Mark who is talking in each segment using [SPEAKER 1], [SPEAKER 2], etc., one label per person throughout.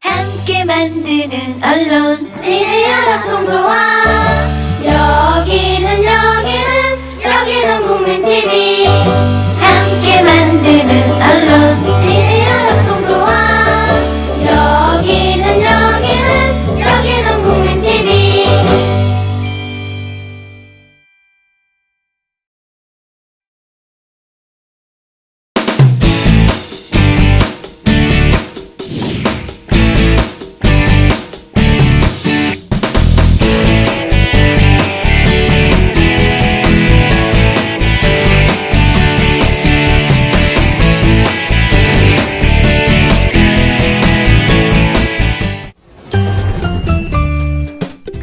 [SPEAKER 1] 함께 만드는 언론
[SPEAKER 2] 미디어 협동조합. 여기는 국민TV.
[SPEAKER 1] 함께 만드는 언론
[SPEAKER 2] 미디어 협동조합. 여기는 국민TV.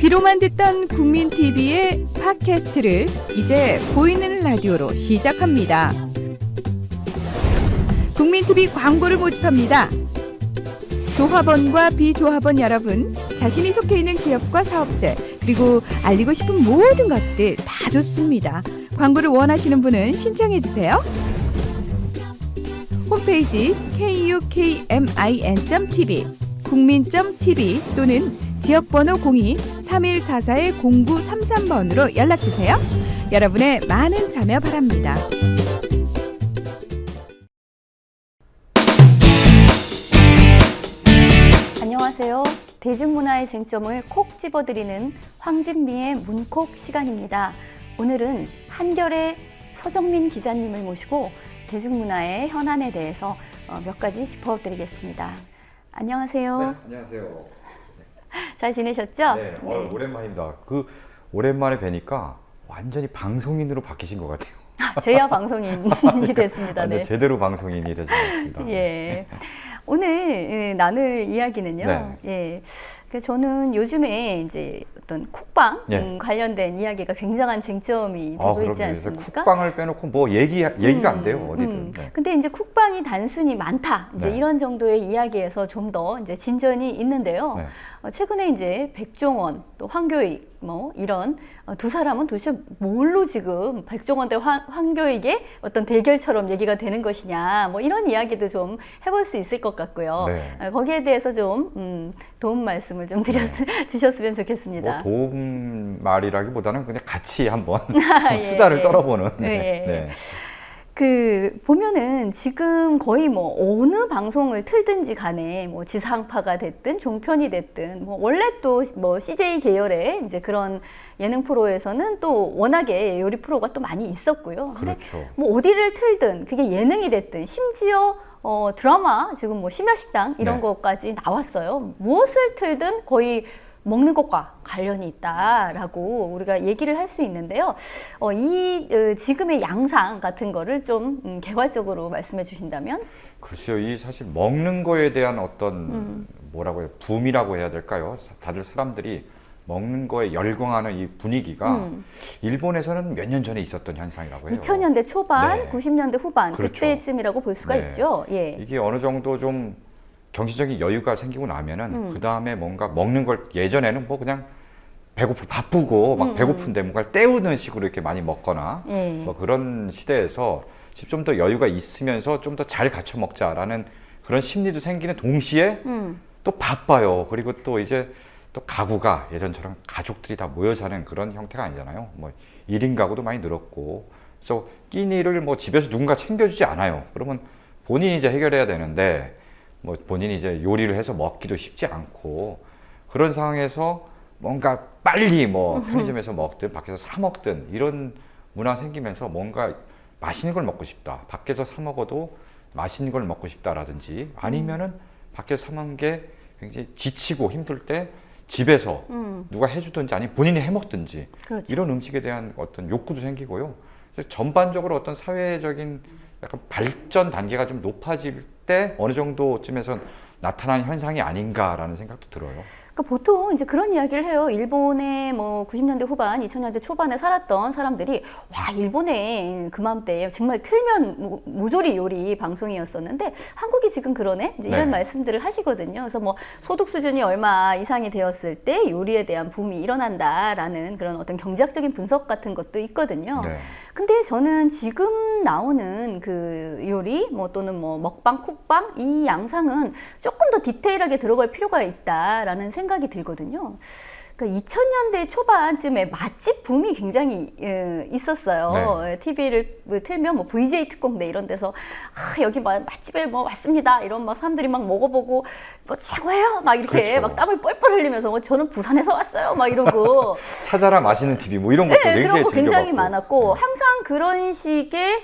[SPEAKER 3] 귀로만 듣던 국민TV의 팟캐스트를 이제 보이는 라디오로 시작합니다. 국민TV 광고를 모집합니다. 조합원과 비조합원 여러분, 자신이 속해 있는 기업과 사업체, 그리고 알리고 싶은 모든 것들 다 좋습니다. 광고를 원하시는 분은 신청해주세요. 홈페이지 kukmin.tv, 국민.tv 또는 지역번호 02-3144-0933번으로 연락주세요. 여러분의 많은 참여 바랍니다.
[SPEAKER 4] 안녕하세요. 대중문화의 쟁점을 콕 집어드리는 황진미의 문콕 시간입니다. 오늘은 한결의 서정민 기자님을 모시고 대중문화의 현안에 대해서 몇 가지 짚어드리겠습니다. 안녕하세요.
[SPEAKER 5] 네, 안녕하세요.
[SPEAKER 4] 잘 지내셨죠?
[SPEAKER 5] 네, 오랜만입니다. 오랜만에 뵈니까 완전히 방송인으로 바뀌신 것 같아요.
[SPEAKER 4] 제야 방송인이 됐습니다.
[SPEAKER 5] 완전
[SPEAKER 4] 네.
[SPEAKER 5] 제대로 방송인이 되신 것 같습니다.
[SPEAKER 4] 예. 오늘 나눌 이야기는요.
[SPEAKER 5] 네.
[SPEAKER 4] 예. 저는 요즘에 이제 어떤 쿡방
[SPEAKER 5] 예.
[SPEAKER 4] 관련된 이야기가 굉장한 쟁점이 되고 있지
[SPEAKER 5] 그럼요. 그래서
[SPEAKER 4] 않습니까?
[SPEAKER 5] 쿡방을 빼놓고 뭐 얘기가 안 돼요, 어디든. 네.
[SPEAKER 4] 근데 이제 쿡방이 단순히 많다, 이제
[SPEAKER 5] 네.
[SPEAKER 4] 이런 정도의 이야기에서 좀 더 이제 진전이 있는데요.
[SPEAKER 5] 네.
[SPEAKER 4] 최근에 이제 백종원, 또 황교익, 뭐 이런 두 사람은 도대체 뭘로 지금 백종원 대 황교익의 어떤 대결처럼 얘기가 되는 것이냐, 뭐 이런 이야기도 좀 해볼 수 있을 것 같고요.
[SPEAKER 5] 네.
[SPEAKER 4] 거기에 대해서 좀 도움 말씀을 좀 주셨으면 좋겠습니다.
[SPEAKER 5] 뭐 도움 말이라기보다는 그냥 같이 한번
[SPEAKER 4] 예,
[SPEAKER 5] 수다를
[SPEAKER 4] 예.
[SPEAKER 5] 떨어보는.
[SPEAKER 4] 예, 예.
[SPEAKER 5] 네.
[SPEAKER 4] 보면은 지금 거의 뭐 어느 방송을 틀든지 간에 뭐 지상파가 됐든 종편이 됐든 뭐 원래 또 뭐 CJ 계열의 이제 그런 예능 프로에서는 또 워낙에 요리 프로가 또 많이 있었고요. 근데
[SPEAKER 5] 그렇죠.
[SPEAKER 4] 뭐 어디를 틀든 그게 예능이 됐든 심지어 드라마 지금 뭐 심야식당 이런
[SPEAKER 5] 네.
[SPEAKER 4] 것까지 나왔어요. 무엇을 틀든 거의 먹는 것과 관련이 있다라고 우리가 얘기를 할 수 있는데요. 지금의 양상 같은 거를 좀 개괄적으로 말씀해 주신다면?
[SPEAKER 5] 글쎄요, 이 사실 먹는 거에 대한 어떤 뭐라고 해요, 붐이라고 해야 될까요? 다들 사람들이 먹는 거에 열광하는 이 분위기가 일본에서는 몇 년 전에 있었던 현상이라고 해요.
[SPEAKER 4] 2000년대 초반,
[SPEAKER 5] 네.
[SPEAKER 4] 90년대 후반
[SPEAKER 5] 그렇죠.
[SPEAKER 4] 그때쯤이라고 볼 수가
[SPEAKER 5] 네.
[SPEAKER 4] 있죠. 예.
[SPEAKER 5] 이게 어느 정도 좀 경제적인 여유가 생기고 나면은 그 다음에 뭔가 먹는 걸 예전에는 뭐 그냥 바쁘고 막 배고픈데 뭔가를 때우는 식으로 이렇게 많이 먹거나
[SPEAKER 4] 예.
[SPEAKER 5] 뭐 그런 시대에서 좀 더 여유가 있으면서 좀 더 잘 갖춰 먹자라는 그런 심리도 생기는 동시에 또 바빠요. 그리고 또 이제 또 가구가 예전처럼 가족들이 다 모여 사는 그런 형태가 아니잖아요. 뭐 1인 가구도 많이 늘었고, 그래서 끼니를 뭐 집에서 누군가 챙겨주지 않아요. 그러면 본인이 이제 해결해야 되는데 뭐 본인이 이제 요리를 해서 먹기도 쉽지 않고, 그런 상황에서 뭔가 빨리 뭐 편의점에서 먹든 밖에서 사 먹든 이런 문화 생기면서 뭔가 맛있는 걸 먹고 싶다, 밖에서 사 먹어도 맛있는 걸 먹고 싶다라든지, 아니면은 밖에서 사 먹는 게 굉장히 지치고 힘들 때 집에서 누가 해주든지 아니면 본인이 해 먹든지,
[SPEAKER 4] 그렇죠.
[SPEAKER 5] 이런 음식에 대한 어떤 욕구도 생기고요. 그래서 전반적으로 어떤 사회적인 약간 발전 단계가 좀 높아질 때 어느 정도쯤에선 나타난 현상이 아닌가라는 생각도 들어요.
[SPEAKER 4] 그러니까 보통 이제 그런 이야기를 해요. 일본에 뭐 90년대 후반, 2000년대 초반에 살았던 사람들이 와, 일본에 그맘때 정말 틀면 모조리 요리 방송이었었는데 한국이 지금 그러네? 이제 이런
[SPEAKER 5] 네.
[SPEAKER 4] 말씀들을 하시거든요. 그래서 뭐 소득 수준이 얼마 이상이 되었을 때 요리에 대한 붐이 일어난다라는 그런 어떤 경제학적인 분석 같은 것도 있거든요.
[SPEAKER 5] 네.
[SPEAKER 4] 근데 저는 지금 나오는 그 요리 뭐 또는 뭐 먹방, 쿡방 이 양상은 조금 더 디테일하게 들어갈 필요가 있다라는 생각이 들거든요. 그러니까 2000년대 초반쯤에 맛집 붐이 굉장히 있었어요.
[SPEAKER 5] 네.
[SPEAKER 4] TV를 틀면 뭐 VJ 특공대 이런 데서 여기 맛집에 뭐 왔습니다. 이런 막 사람들이 막 먹어보고 뭐 최고예요. 막 이렇게
[SPEAKER 5] 그렇죠.
[SPEAKER 4] 막 땀을 뻘뻘 흘리면서 저는 부산에서 왔어요. 막 이러고
[SPEAKER 5] 찾아라 맛있는 TV 뭐 이런 것도
[SPEAKER 4] 네,
[SPEAKER 5] 굉장히
[SPEAKER 4] 그런 거 굉장히
[SPEAKER 5] 즐겨봤고.
[SPEAKER 4] 많았고 항상 그런 식의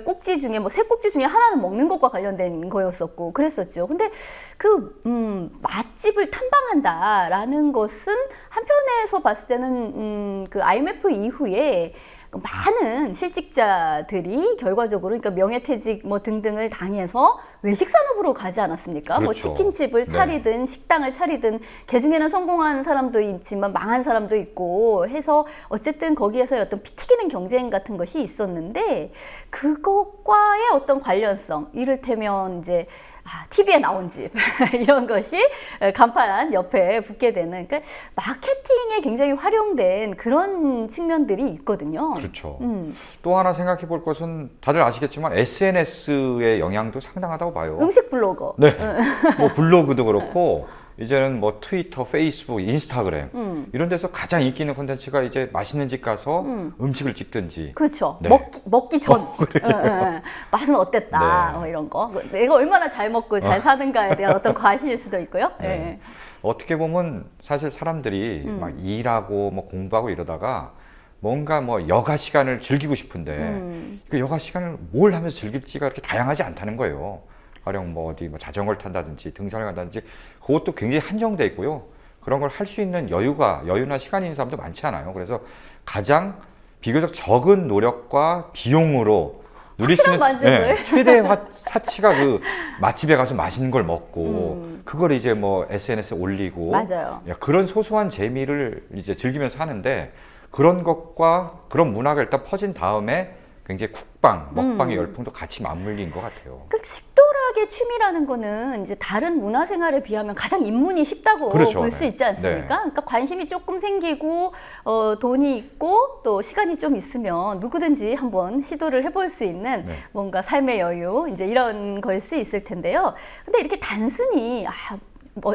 [SPEAKER 4] 꼭지 중에 뭐 세 꼭지 중에 하나는 먹는 것과 관련된 거였었고 그랬었죠. 근데 그 맛집을 탐방한다라는 것은 한편에서 봤을 때는 그 IMF 이후에 많은 실직자들이 결과적으로 그러니까 명예퇴직 뭐 등등을 당해서 외식 산업으로 가지 않았습니까? 뭐
[SPEAKER 5] 그렇죠.
[SPEAKER 4] 치킨집을
[SPEAKER 5] 네.
[SPEAKER 4] 차리든 식당을 차리든 개중에는 성공한 사람도 있지만 망한 사람도 있고 해서 어쨌든 거기에서 어떤 피 튀기는 경쟁 같은 것이 있었는데 그것과의 어떤 관련성 이를테면 이제 TV에 나온 집 이런 것이 간판 옆에 붙게 되는 그러니까 마케팅에 굉장히 활용된 그런 측면들이 있거든요.
[SPEAKER 5] 그렇죠. 또 하나 생각해 볼 것은 다들 아시겠지만 SNS의 영향도 상당하다고 봐요.
[SPEAKER 4] 음식 블로거.
[SPEAKER 5] 네. 뭐 블로그도 그렇고 이제는 뭐 트위터, 페이스북, 인스타그램 이런 데서 가장 인기 있는 콘텐츠가 이제 맛있는 집 가서 음식을 찍든지.
[SPEAKER 4] 그렇죠.
[SPEAKER 5] 네.
[SPEAKER 4] 먹기 전. 맛은 어땠다.
[SPEAKER 5] 네.
[SPEAKER 4] 뭐 이런 거. 내가 얼마나 잘 먹고 잘 사는가에 대한 어떤 과시일 수도 있고요.
[SPEAKER 5] 네.
[SPEAKER 4] 네.
[SPEAKER 5] 어떻게 보면 사실 사람들이 막 일하고 뭐 공부하고 이러다가 뭔가 뭐 여가 시간을 즐기고 싶은데 그 여가 시간을 뭘 하면서 즐길지가 그렇게 다양하지 않다는 거예요. 가령 뭐 어디 뭐 자전거를 탄다든지 등산을 간다든지 그것도 굉장히 한정돼 있고요. 그런 걸 할 수 있는 여유나 시간이 있는 사람도 많지 않아요. 그래서 가장 비교적 적은 노력과 비용으로 누릴 수 있는
[SPEAKER 4] 만족을.
[SPEAKER 5] 최대의 사치가 그 맛집에 가서 맛있는 걸 먹고 그걸 이제 뭐 SNS에 올리고
[SPEAKER 4] 맞아요.
[SPEAKER 5] 그런 소소한 재미를 이제 즐기면서 하는데 그런 것과 그런 문화가 일단 퍼진 다음에 굉장히 쿡방, 먹방의 열풍도 같이 맞물린 것 같아요.
[SPEAKER 4] 그 식도락의 취미라는 거는 이제 다른 문화생활에 비하면 가장 입문이 쉽다고
[SPEAKER 5] 그렇죠.
[SPEAKER 4] 볼 수
[SPEAKER 5] 네.
[SPEAKER 4] 있지 않습니까?
[SPEAKER 5] 네.
[SPEAKER 4] 그러니까 관심이 조금 생기고 돈이 있고 또 시간이 좀 있으면 누구든지 한번 시도를 해볼 수 있는
[SPEAKER 5] 네.
[SPEAKER 4] 뭔가 삶의 여유 이제 이런 걸 수 있을 텐데요. 근데 이렇게 단순히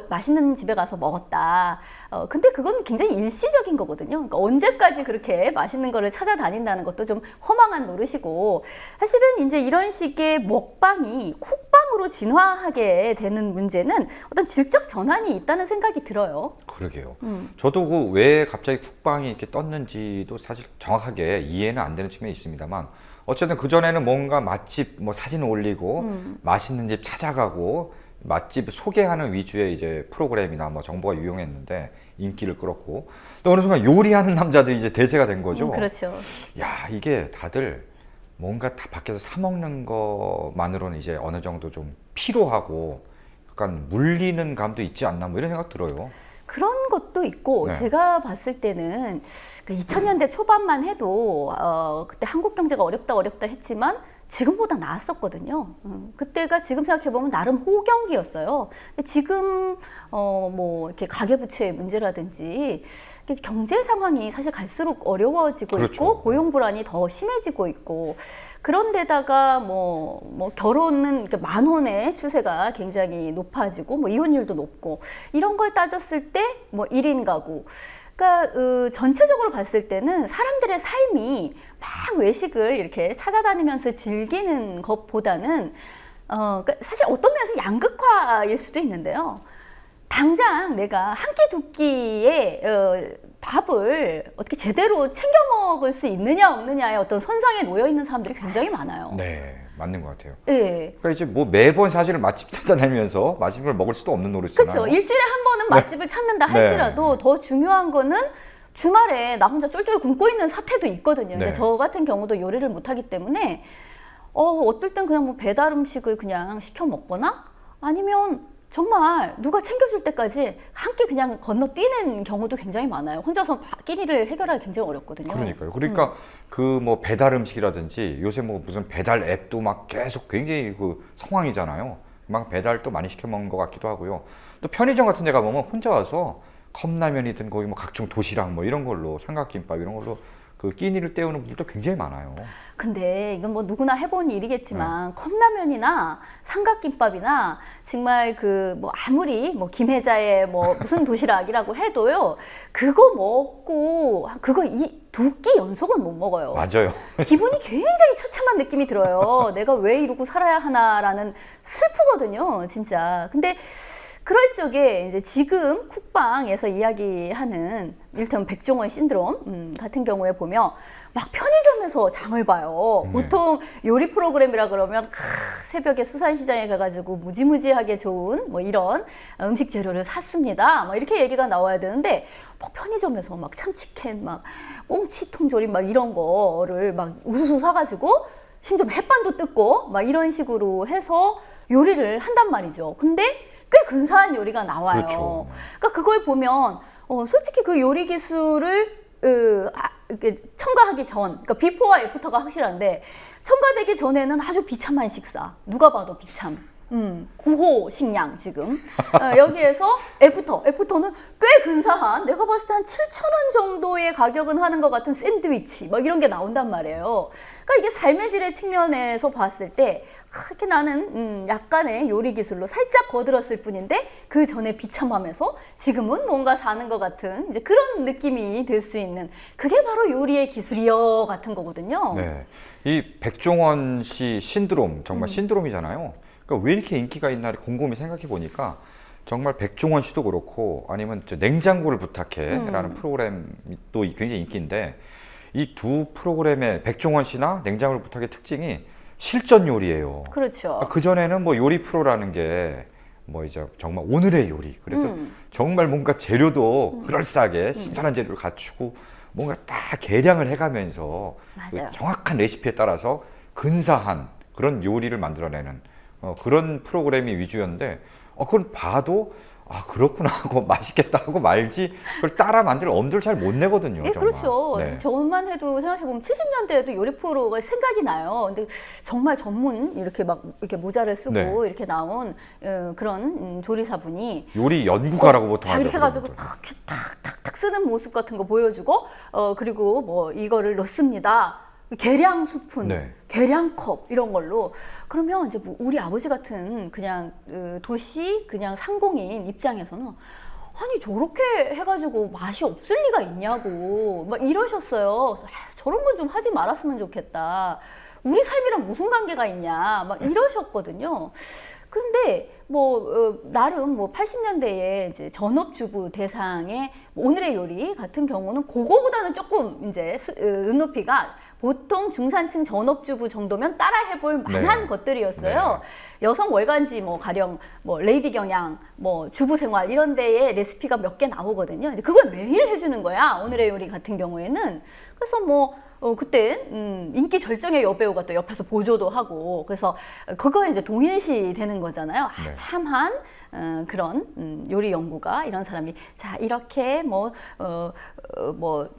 [SPEAKER 4] 맛있는 집에 가서 먹었다. 근데 그건 굉장히 일시적인 거거든요. 그러니까 언제까지 그렇게 맛있는 거를 찾아다닌다는 것도 좀 허망한 노릇이고 사실은 이제 이런 식의 먹방이 쿡방으로 진화하게 되는 문제는 어떤 질적 전환이 있다는 생각이 들어요.
[SPEAKER 5] 그러게요. 저도 그 왜 갑자기 쿡방이 이렇게 떴는지도 사실 정확하게 이해는 안 되는 측면이 있습니다만 어쨌든 그전에는 뭔가 맛집 뭐 사진을 올리고 맛있는 집 찾아가고 맛집 소개하는 위주의 이제 프로그램이나 뭐 정보가 유용했는데 인기를 끌었고 또 어느 순간 요리하는 남자들이 이제 대세가 된 거죠.
[SPEAKER 4] 그렇죠.
[SPEAKER 5] 야, 이게 다들 뭔가 다 밖에서 사 먹는 것만으로는 이제 어느 정도 좀 피로하고 약간 물리는 감도 있지 않나 뭐 이런 생각 들어요.
[SPEAKER 4] 그런 것도 있고
[SPEAKER 5] 네.
[SPEAKER 4] 제가 봤을 때는 2000년대 초반만 해도 그때 한국 경제가 어렵다 했지만 지금보다 나았었거든요. 그때가 지금 생각해보면 나름 호경기였어요. 근데 지금 뭐 이렇게 가계부채의 문제라든지 경제 상황이 사실 갈수록 어려워지고
[SPEAKER 5] 그렇죠.
[SPEAKER 4] 있고 고용 불안이 더 심해지고 있고 그런데다가 뭐 결혼은 만혼의 추세가 굉장히 높아지고 뭐 이혼율도 높고 이런 걸 따졌을 때 뭐 1인 가구 그러니까 전체적으로 봤을 때는 사람들의 삶이 막 외식을 이렇게 찾아다니면서 즐기는 것보다는 그러니까 사실 어떤 면에서 양극화일 수도 있는데요. 당장 내가 한 끼 두 끼의 밥을 어떻게 제대로 챙겨 먹을 수 있느냐 없느냐의 어떤 선상에 놓여 있는 사람들이 굉장히 많아요.
[SPEAKER 5] 네, 맞는 것 같아요.
[SPEAKER 4] 네.
[SPEAKER 5] 그러니까 이제 뭐 매번 사실은 맛집 찾아다니면서 맛있는 걸 먹을 수도 없는 노릇이잖아요.
[SPEAKER 4] 그렇죠. 일주일에 한 번은 맛집을 찾는다
[SPEAKER 5] 네.
[SPEAKER 4] 할지라도 더 중요한 거는 주말에 나 혼자 쫄쫄 굶고 있는 사태도 있거든요. 근데
[SPEAKER 5] 네.
[SPEAKER 4] 저 같은 경우도 요리를 못하기 때문에 어떨 땐 그냥 뭐 배달 음식을 그냥 시켜 먹거나 아니면 정말 누가 챙겨줄 때까지 한 끼 그냥 건너뛰는 경우도 굉장히 많아요. 혼자서 끼니를 해결하기 굉장히 어렵거든요.
[SPEAKER 5] 그러니까요. 그러니까 그 뭐 배달 음식이라든지 요새 뭐 무슨 배달 앱도 막 계속 굉장히 그 상황이잖아요. 막 배달도 많이 시켜 먹는 것 같기도 하고요. 또 편의점 같은 데 가보면 혼자 와서 컵라면이든 거기 뭐 각종 도시락 뭐 이런 걸로 삼각김밥 이런 걸로 그 그 끼니를 때우는 분들도 굉장히 많아요.
[SPEAKER 4] 근데 이건 뭐 누구나 해본 일이겠지만 컵라면이나 삼각김밥이나 정말 그 뭐 아무리 뭐 김혜자의 뭐 무슨 도시락이라고 해도요, 그거 먹고 그거 이 2끼 연속은 못 먹어요.
[SPEAKER 5] 맞아요.
[SPEAKER 4] 기분이 굉장히 처참한 느낌이 들어요. 내가 왜 이러고 살아야 하나라는 슬프거든요, 진짜. 근데 그럴 적에 이제 지금 쿡방에서 이야기하는 이를테면 백종원 신드롬 같은 경우에 보면 막 편의점에서 장을 봐요.
[SPEAKER 5] 네.
[SPEAKER 4] 보통 요리 프로그램이라 그러면 새벽에 수산시장에 가가지고 무지무지하게 좋은 뭐 이런 음식 재료를 샀습니다. 막 이렇게 얘기가 나와야 되는데 뭐 편의점에서 막 참치캔, 막 꽁치통조림 막 이런 거를 막 우수수 사가지고 심지어 햇반도 뜯고 막 이런 식으로 해서 요리를 한단 말이죠. 근데 꽤 근사한 요리가 나와요.
[SPEAKER 5] 그렇죠.
[SPEAKER 4] 그러니까 그걸 보면 솔직히 그 요리 기술을 이렇게 첨가하기 전, 그러니까 비포와 애프터가 확실한데 첨가되기 전에는 아주 비참한 식사. 누가 봐도 비참. 구호 식량 지금 여기에서 애프터는 꽤 근사한, 내가 봤을 때 한 7,000원 정도의 가격은 하는 것 같은 샌드위치 막 이런 게 나온단 말이에요. 그러니까 이게 삶의 질의 측면에서 봤을 때 이렇게 나는 약간의 요리 기술로 살짝 거들었을 뿐인데 그 전에 비참하면서 지금은 뭔가 사는 것 같은 이제 그런 느낌이 들 수 있는, 그게 바로 요리의 기술이여 같은 거거든요.
[SPEAKER 5] 네. 이 백종원 씨 신드롬, 정말 신드롬이잖아요. 그러니까 왜 이렇게 인기가 있나 곰곰이 생각해 보니까 정말 백종원 씨도 그렇고 아니면 저 냉장고를 부탁해라는 프로그램도 굉장히 인기인데, 이 두 프로그램의 백종원 씨나 냉장고를 부탁의 특징이 실전 요리예요.
[SPEAKER 4] 그렇죠.
[SPEAKER 5] 그 전에는 뭐 요리 프로라는 게 뭐 이제 정말 오늘의 요리, 그래서 정말 뭔가 재료도 그럴싸하게 신선한 재료를 갖추고 뭔가 딱 계량을 해가면서 그
[SPEAKER 4] 맞아요.
[SPEAKER 5] 정확한 레시피에 따라서 근사한 그런 요리를 만들어내는 그런 프로그램이 위주였는데, 그걸 봐도 그렇구나 하고 맛있겠다 하고 말지 그걸 따라 만들 엄두를 잘 못 내거든요.
[SPEAKER 4] 예,
[SPEAKER 5] 정말.
[SPEAKER 4] 그렇죠.
[SPEAKER 5] 네.
[SPEAKER 4] 저만 해도 생각해보면 70년대에도 요리 프로가 생각이 나요. 근데 정말 전문 이렇게 막 이렇게 모자를 쓰고
[SPEAKER 5] 네.
[SPEAKER 4] 이렇게 나온 그런 조리사분이
[SPEAKER 5] 요리 연구가라고 보통
[SPEAKER 4] 다
[SPEAKER 5] 하죠.
[SPEAKER 4] 이렇게 해가지고 탁탁탁탁 쓰는 모습 같은 거 보여주고 그리고 뭐 이거를 넣습니다. 계량 스푼,
[SPEAKER 5] 네.
[SPEAKER 4] 계량 컵 이런 걸로. 그러면 이제 뭐 우리 아버지 같은 그냥 도시 그냥 상공인 입장에서는 아니 저렇게 해가지고 맛이 없을 리가 있냐고 막 이러셨어요. 그래서 저런 건 좀 하지 말았으면 좋겠다. 우리 삶이랑 무슨 관계가 있냐 막 이러셨거든요. 근데 뭐 나름 뭐 80년대에 이제 전업주부 대상의 오늘의 요리 같은 경우는 그거보다는 조금 이제 눈높이가 보통 중산층 전업주부 정도면 따라해볼 만한
[SPEAKER 5] 네.
[SPEAKER 4] 것들이었어요.
[SPEAKER 5] 네.
[SPEAKER 4] 여성 월간지 뭐 가령 뭐 레이디 경향, 뭐 주부 생활 이런 데에 레시피가 몇 개 나오거든요. 근데 그걸 매일 해주는 거야. 오늘의 요리 같은 경우에는. 그래서 뭐 그때 인기 절정의 여배우가 또 옆에서 보조도 하고, 그래서 그거에 이제 동일시 되는 거잖아요.
[SPEAKER 5] 네.
[SPEAKER 4] 참한 그런 요리 연구가 이런 사람이 자 이렇게 뭐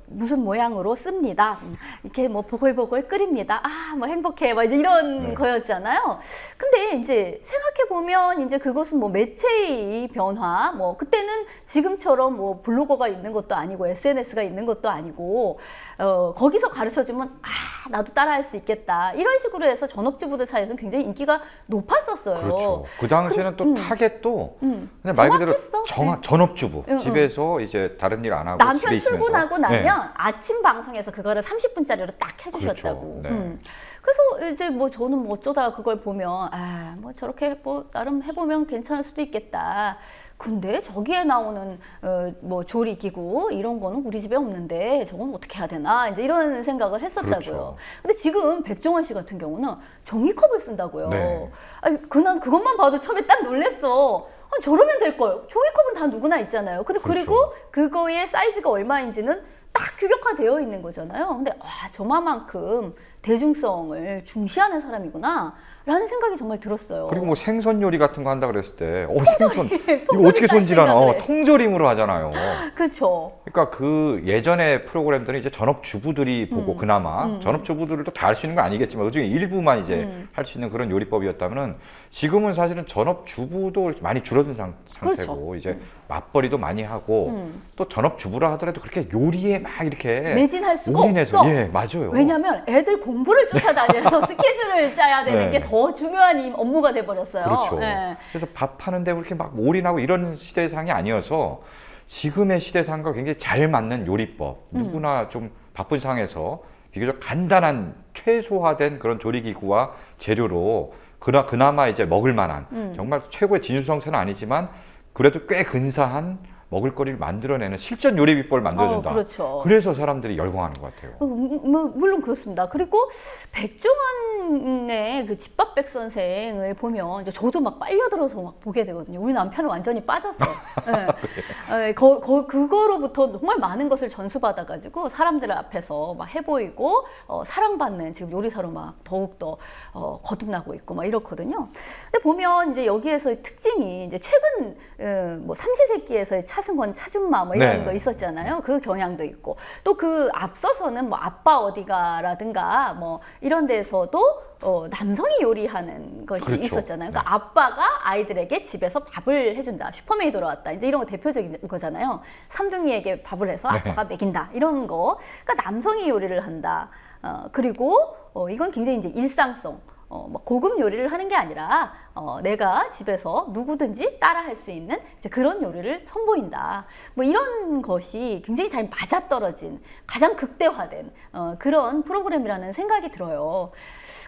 [SPEAKER 4] 무슨 모양으로 씁니다. 이렇게 뭐 보글보글 끓입니다. 뭐 행복해. 막 이제 이런
[SPEAKER 5] 네.
[SPEAKER 4] 거였잖아요. 근데 이제 생각해 보면 이제 그것은 뭐 매체의 변화, 뭐 그때는 지금처럼 뭐 블로거가 있는 것도 아니고 SNS가 있는 것도 아니고 거기서 가르쳐주면 나도 따라할 수 있겠다 이런 식으로 해서 전업주부들 사이에서는 굉장히 인기가 높았었어요.
[SPEAKER 5] 그렇죠. 그 당시에는 또 타겟도 그냥 말 그대로
[SPEAKER 4] 정확했어.
[SPEAKER 5] 전업주부. 집에서 이제 다른 일 안 하고
[SPEAKER 4] 남편
[SPEAKER 5] 집에 있으면서.
[SPEAKER 4] 출근하고 나면
[SPEAKER 5] 네.
[SPEAKER 4] 아침 방송에서 그거를 30분짜리로 딱 해주셨다고.
[SPEAKER 5] 그렇죠. 네.
[SPEAKER 4] 그래서 이제 뭐 저는 뭐 어쩌다가 그걸 보면 뭐 저렇게 나름 해보면 괜찮을 수도 있겠다. 근데 저기에 나오는 뭐 조리기구 이런 거는 우리 집에 없는데 저건 어떻게 해야 되나 이제 이런 생각을 했었다고요.
[SPEAKER 5] 그렇죠.
[SPEAKER 4] 근데 지금 백종원 씨 같은 경우는 종이컵을 쓴다고요.
[SPEAKER 5] 네.
[SPEAKER 4] 난 그것만 봐도 처음에 딱 놀랬어. 저러면 될 거예요. 종이컵은 다 누구나 있잖아요. 근데
[SPEAKER 5] 그렇죠.
[SPEAKER 4] 그리고 그거의 사이즈가 얼마인지는 딱 규격화되어 있는 거잖아요. 근데 저만큼 대중성을 중시하는 사람이구나. 라는 생각이 정말 들었어요.
[SPEAKER 5] 그리고 뭐 생선 요리 같은 거 한다 그랬을 때, 생선 이거 어떻게
[SPEAKER 4] 통조림까지
[SPEAKER 5] 손질하나?
[SPEAKER 4] 생각을 해.
[SPEAKER 5] 통조림으로 하잖아요.
[SPEAKER 4] 그렇죠.
[SPEAKER 5] 그러니까 그 예전에 프로그램들은 이제 전업주부들이 보고 그나마 전업주부들도 다 할 수 있는 건 아니겠지만 그중에 일부만 이제 할 수 있는 그런 요리법이었다면은 지금은 사실은 전업주부도 많이 줄어든 상태고
[SPEAKER 4] 그렇죠.
[SPEAKER 5] 이제 맞벌이도 많이 하고 또 전업주부라 하더라도 그렇게 요리에 막 이렇게
[SPEAKER 4] 매진할 수가
[SPEAKER 5] 올인해서
[SPEAKER 4] 없어.
[SPEAKER 5] 예, 맞아요.
[SPEAKER 4] 왜냐하면 애들 공부를 쫓아다녀서 스케줄을 짜야 되는
[SPEAKER 5] 네.
[SPEAKER 4] 게 더 중요한 업무가 돼버렸어요.
[SPEAKER 5] 그렇죠.
[SPEAKER 4] 네.
[SPEAKER 5] 그래서 밥 하는데 그렇게 막 올인하고 이런 시대상이 아니어서 지금의 시대상과 굉장히 잘 맞는 요리법. 누구나 좀 바쁜 상황에서 비교적 간단한 최소화된 그런 조리기구와 재료로 그나마 이제 먹을 만한 정말 최고의 진수성찬은 아니지만 그래도 꽤 근사한 먹을거리를 만들어내는 실전 요리 비법을 만들어준다.
[SPEAKER 4] 그렇죠.
[SPEAKER 5] 그래서 사람들이 열광하는 것 같아요.
[SPEAKER 4] 물론 그렇습니다. 그리고 백종원의 그 집밥백 선생을 보면 이제 저도 막 빨려들어서 막 보게 되거든요. 우리 남편은 완전히 빠졌어요. 네. 그거로부터 정말 많은 것을 전수받아가지고 사람들 앞에서 막 해보이고 사랑받는 지금 요리사로 막 더욱더 거듭나고 있고 막 이렇거든요. 근데 보면 이제 여기에서의 특징이 이제 최근 뭐 삼시세끼에서의 차승원, 차준마 뭐 이런
[SPEAKER 5] 네.
[SPEAKER 4] 거 있었잖아요. 그 경향도 있고 또 그 앞서서는 뭐 아빠 어디가라든가 뭐 이런 데서도 남성이 요리하는 것이
[SPEAKER 5] 그렇죠.
[SPEAKER 4] 있었잖아요. 그러니까 아빠가 아이들에게 집에서 밥을 해준다. 슈퍼맨이 돌아왔다. 이제 이런 거 대표적인 거잖아요. 삼둥이에게 밥을 해서 아빠가 먹인다. 이런 거. 그러니까 남성이 요리를 한다. 그리고 이건 굉장히 이제 일상성. 뭐 고급 요리를 하는 게 아니라 내가 집에서 누구든지 따라 할 수 있는 이제 그런 요리를 선보인다. 뭐 이런 것이 굉장히 잘 맞아떨어진 가장 극대화된 그런 프로그램이라는 생각이 들어요.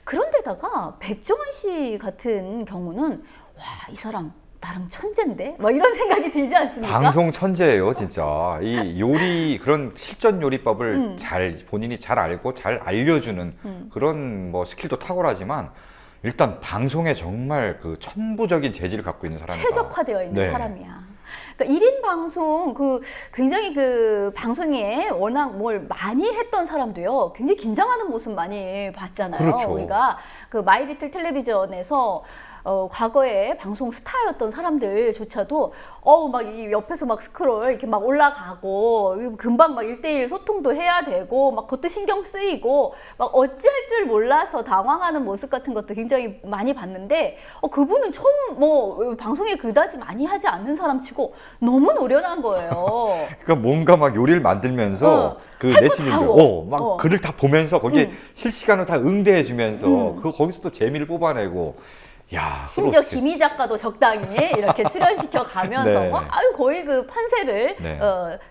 [SPEAKER 4] 그런데다가 백종원 씨 같은 경우는 와, 이 사람 나름 천재인데? 막 이런 생각이 들지 않습니까?
[SPEAKER 5] 방송 천재예요, 진짜. 이 요리 그런 실전 요리법을 잘 본인이 잘 알고 잘 알려주는 그런 뭐 스킬도 탁월하지만 일단 방송에 정말 그 천부적인 재질을 갖고 있는 사람이다.
[SPEAKER 4] 최적화되어 있는
[SPEAKER 5] 네.
[SPEAKER 4] 사람이야. 그러니까 1인 방송 굉장히 그 방송에 워낙 뭘 많이 했던 사람도요. 굉장히 긴장하는 모습 많이 봤잖아요.
[SPEAKER 5] 그렇죠.
[SPEAKER 4] 우리가 그 마이리틀 텔레비전에서 과거에 방송 스타였던 사람들조차도 막 이 옆에서 막 스크롤 이렇게 막 올라가고 금방 막 1대1 소통도 해야 되고 막 그것도 신경 쓰이고 막 어찌할 줄 몰라서 당황하는 모습 같은 것도 굉장히 많이 봤는데 그분은 처음 뭐 방송에 그다지 많이 하지 않는 사람치고 너무 노련한 거예요.
[SPEAKER 5] 그러니까 뭔가 막 요리를 만들면서 그
[SPEAKER 4] 할
[SPEAKER 5] 네티즌들
[SPEAKER 4] 하고.
[SPEAKER 5] 막 글을 다 보면서 거기에 실시간으로 다 응대해주면서 거기서 또 재미를 뽑아내고 야,
[SPEAKER 4] 심지어
[SPEAKER 5] 어떻게...
[SPEAKER 4] 김희 작가도 적당히 이렇게 출연시켜 가면서
[SPEAKER 5] 네.
[SPEAKER 4] 거의 그 판세를
[SPEAKER 5] 네.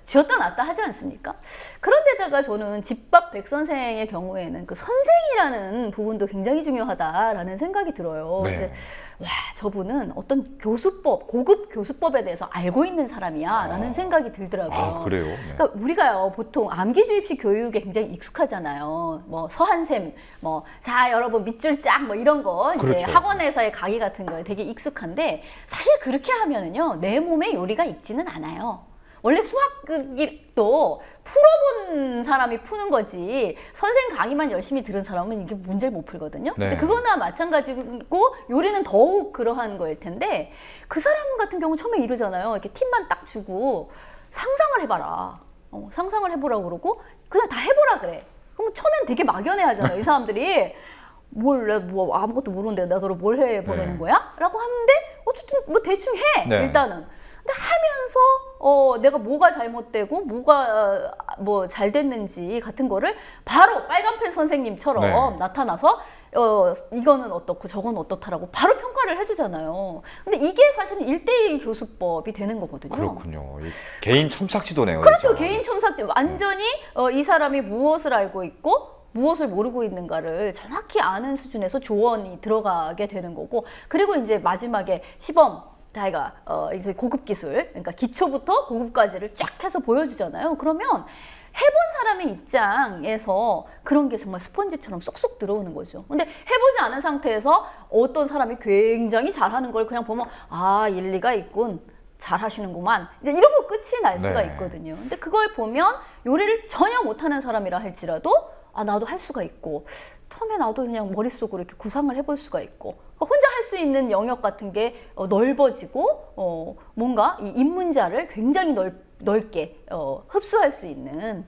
[SPEAKER 4] 쥐었다 놨다 하지 않습니까? 그런데다가 저는 집밥 백 선생의 경우에는 그 선생이라는 부분도 굉장히 중요하다라는 생각이 들어요.
[SPEAKER 5] 네.
[SPEAKER 4] 이제 와, 저분은 어떤 교수법, 고급 교수법에 대해서 알고 있는 사람이야라는 생각이 들더라고요.
[SPEAKER 5] 아, 그래요? 네.
[SPEAKER 4] 그러니까 우리가요 보통 암기 주입식 교육에 굉장히 익숙하잖아요. 뭐 서한샘, 뭐 자 여러분 밑줄 짝 뭐 이런 거 이제
[SPEAKER 5] 그렇죠.
[SPEAKER 4] 학원에서의 강의 같은 거에 되게 익숙한데 사실 그렇게 하면은요 내 몸에 요리가 있지는 않아요. 원래 수학도 풀어본 사람이 푸는 거지 선생 강의만 열심히 들은 사람은 이게 문제를 못 풀거든요.
[SPEAKER 5] 네.
[SPEAKER 4] 근데 그거나 마찬가지고 요리는 더욱 그러한 거일 텐데 그 사람 같은 경우 처음에 이러잖아요. 이렇게 팁만 딱 주고 상상을 해봐라. 상상을 해보라고 그러고 그냥 다 해보라 그래. 그럼 처음엔 되게 막연해 하잖아요. 이 사람들이 뭐 아무것도 모르는데 나더러 뭘 해보라는
[SPEAKER 5] 네.
[SPEAKER 4] 거야? 라고 하는데 어쨌든 뭐 대충 해.
[SPEAKER 5] 네.
[SPEAKER 4] 일단은. 근데 하면서 내가 뭐가 잘못되고 뭐가 뭐 잘 됐는지 같은 거를 바로 빨간펜 선생님처럼
[SPEAKER 5] 네.
[SPEAKER 4] 나타나서 이거는 어떻고 저건 어떻다라고 바로 평가를 해주잖아요. 근데 이게 사실은 1대1 교수법이 되는 거거든요.
[SPEAKER 5] 그렇군요. 개인 첨삭지도네요.
[SPEAKER 4] 그렇죠.
[SPEAKER 5] 진짜.
[SPEAKER 4] 개인 첨삭지. 완전히 이 사람이 무엇을 알고 있고 무엇을 모르고 있는가를 정확히 아는 수준에서 조언이 들어가게 되는 거고 그리고 이제 마지막에 시범 자기가 이제 고급 기술 그러니까 기초부터 고급까지를 쫙 해서 보여주잖아요. 그러면 해본 사람의 입장에서 그런 게 정말 스펀지처럼 쏙쏙 들어오는 거죠. 근데 해보지 않은 상태에서 어떤 사람이 굉장히 잘하는 걸 그냥 보면 일리가 있군. 잘 하시는구만. 이제 이러고 끝이 날 수가
[SPEAKER 5] 네.
[SPEAKER 4] 있거든요. 근데 그걸 보면 요리를 전혀 못하는 사람이라 할지라도 나도 할 수가 있고 처음에 나도 그냥 머릿속으로 이렇게 구상을 해볼 수가 있고 그러니까 혼자 할 수 있는 영역 같은 게 넓어지고 뭔가 이 입문자를 굉장히 넓게 흡수할 수 있는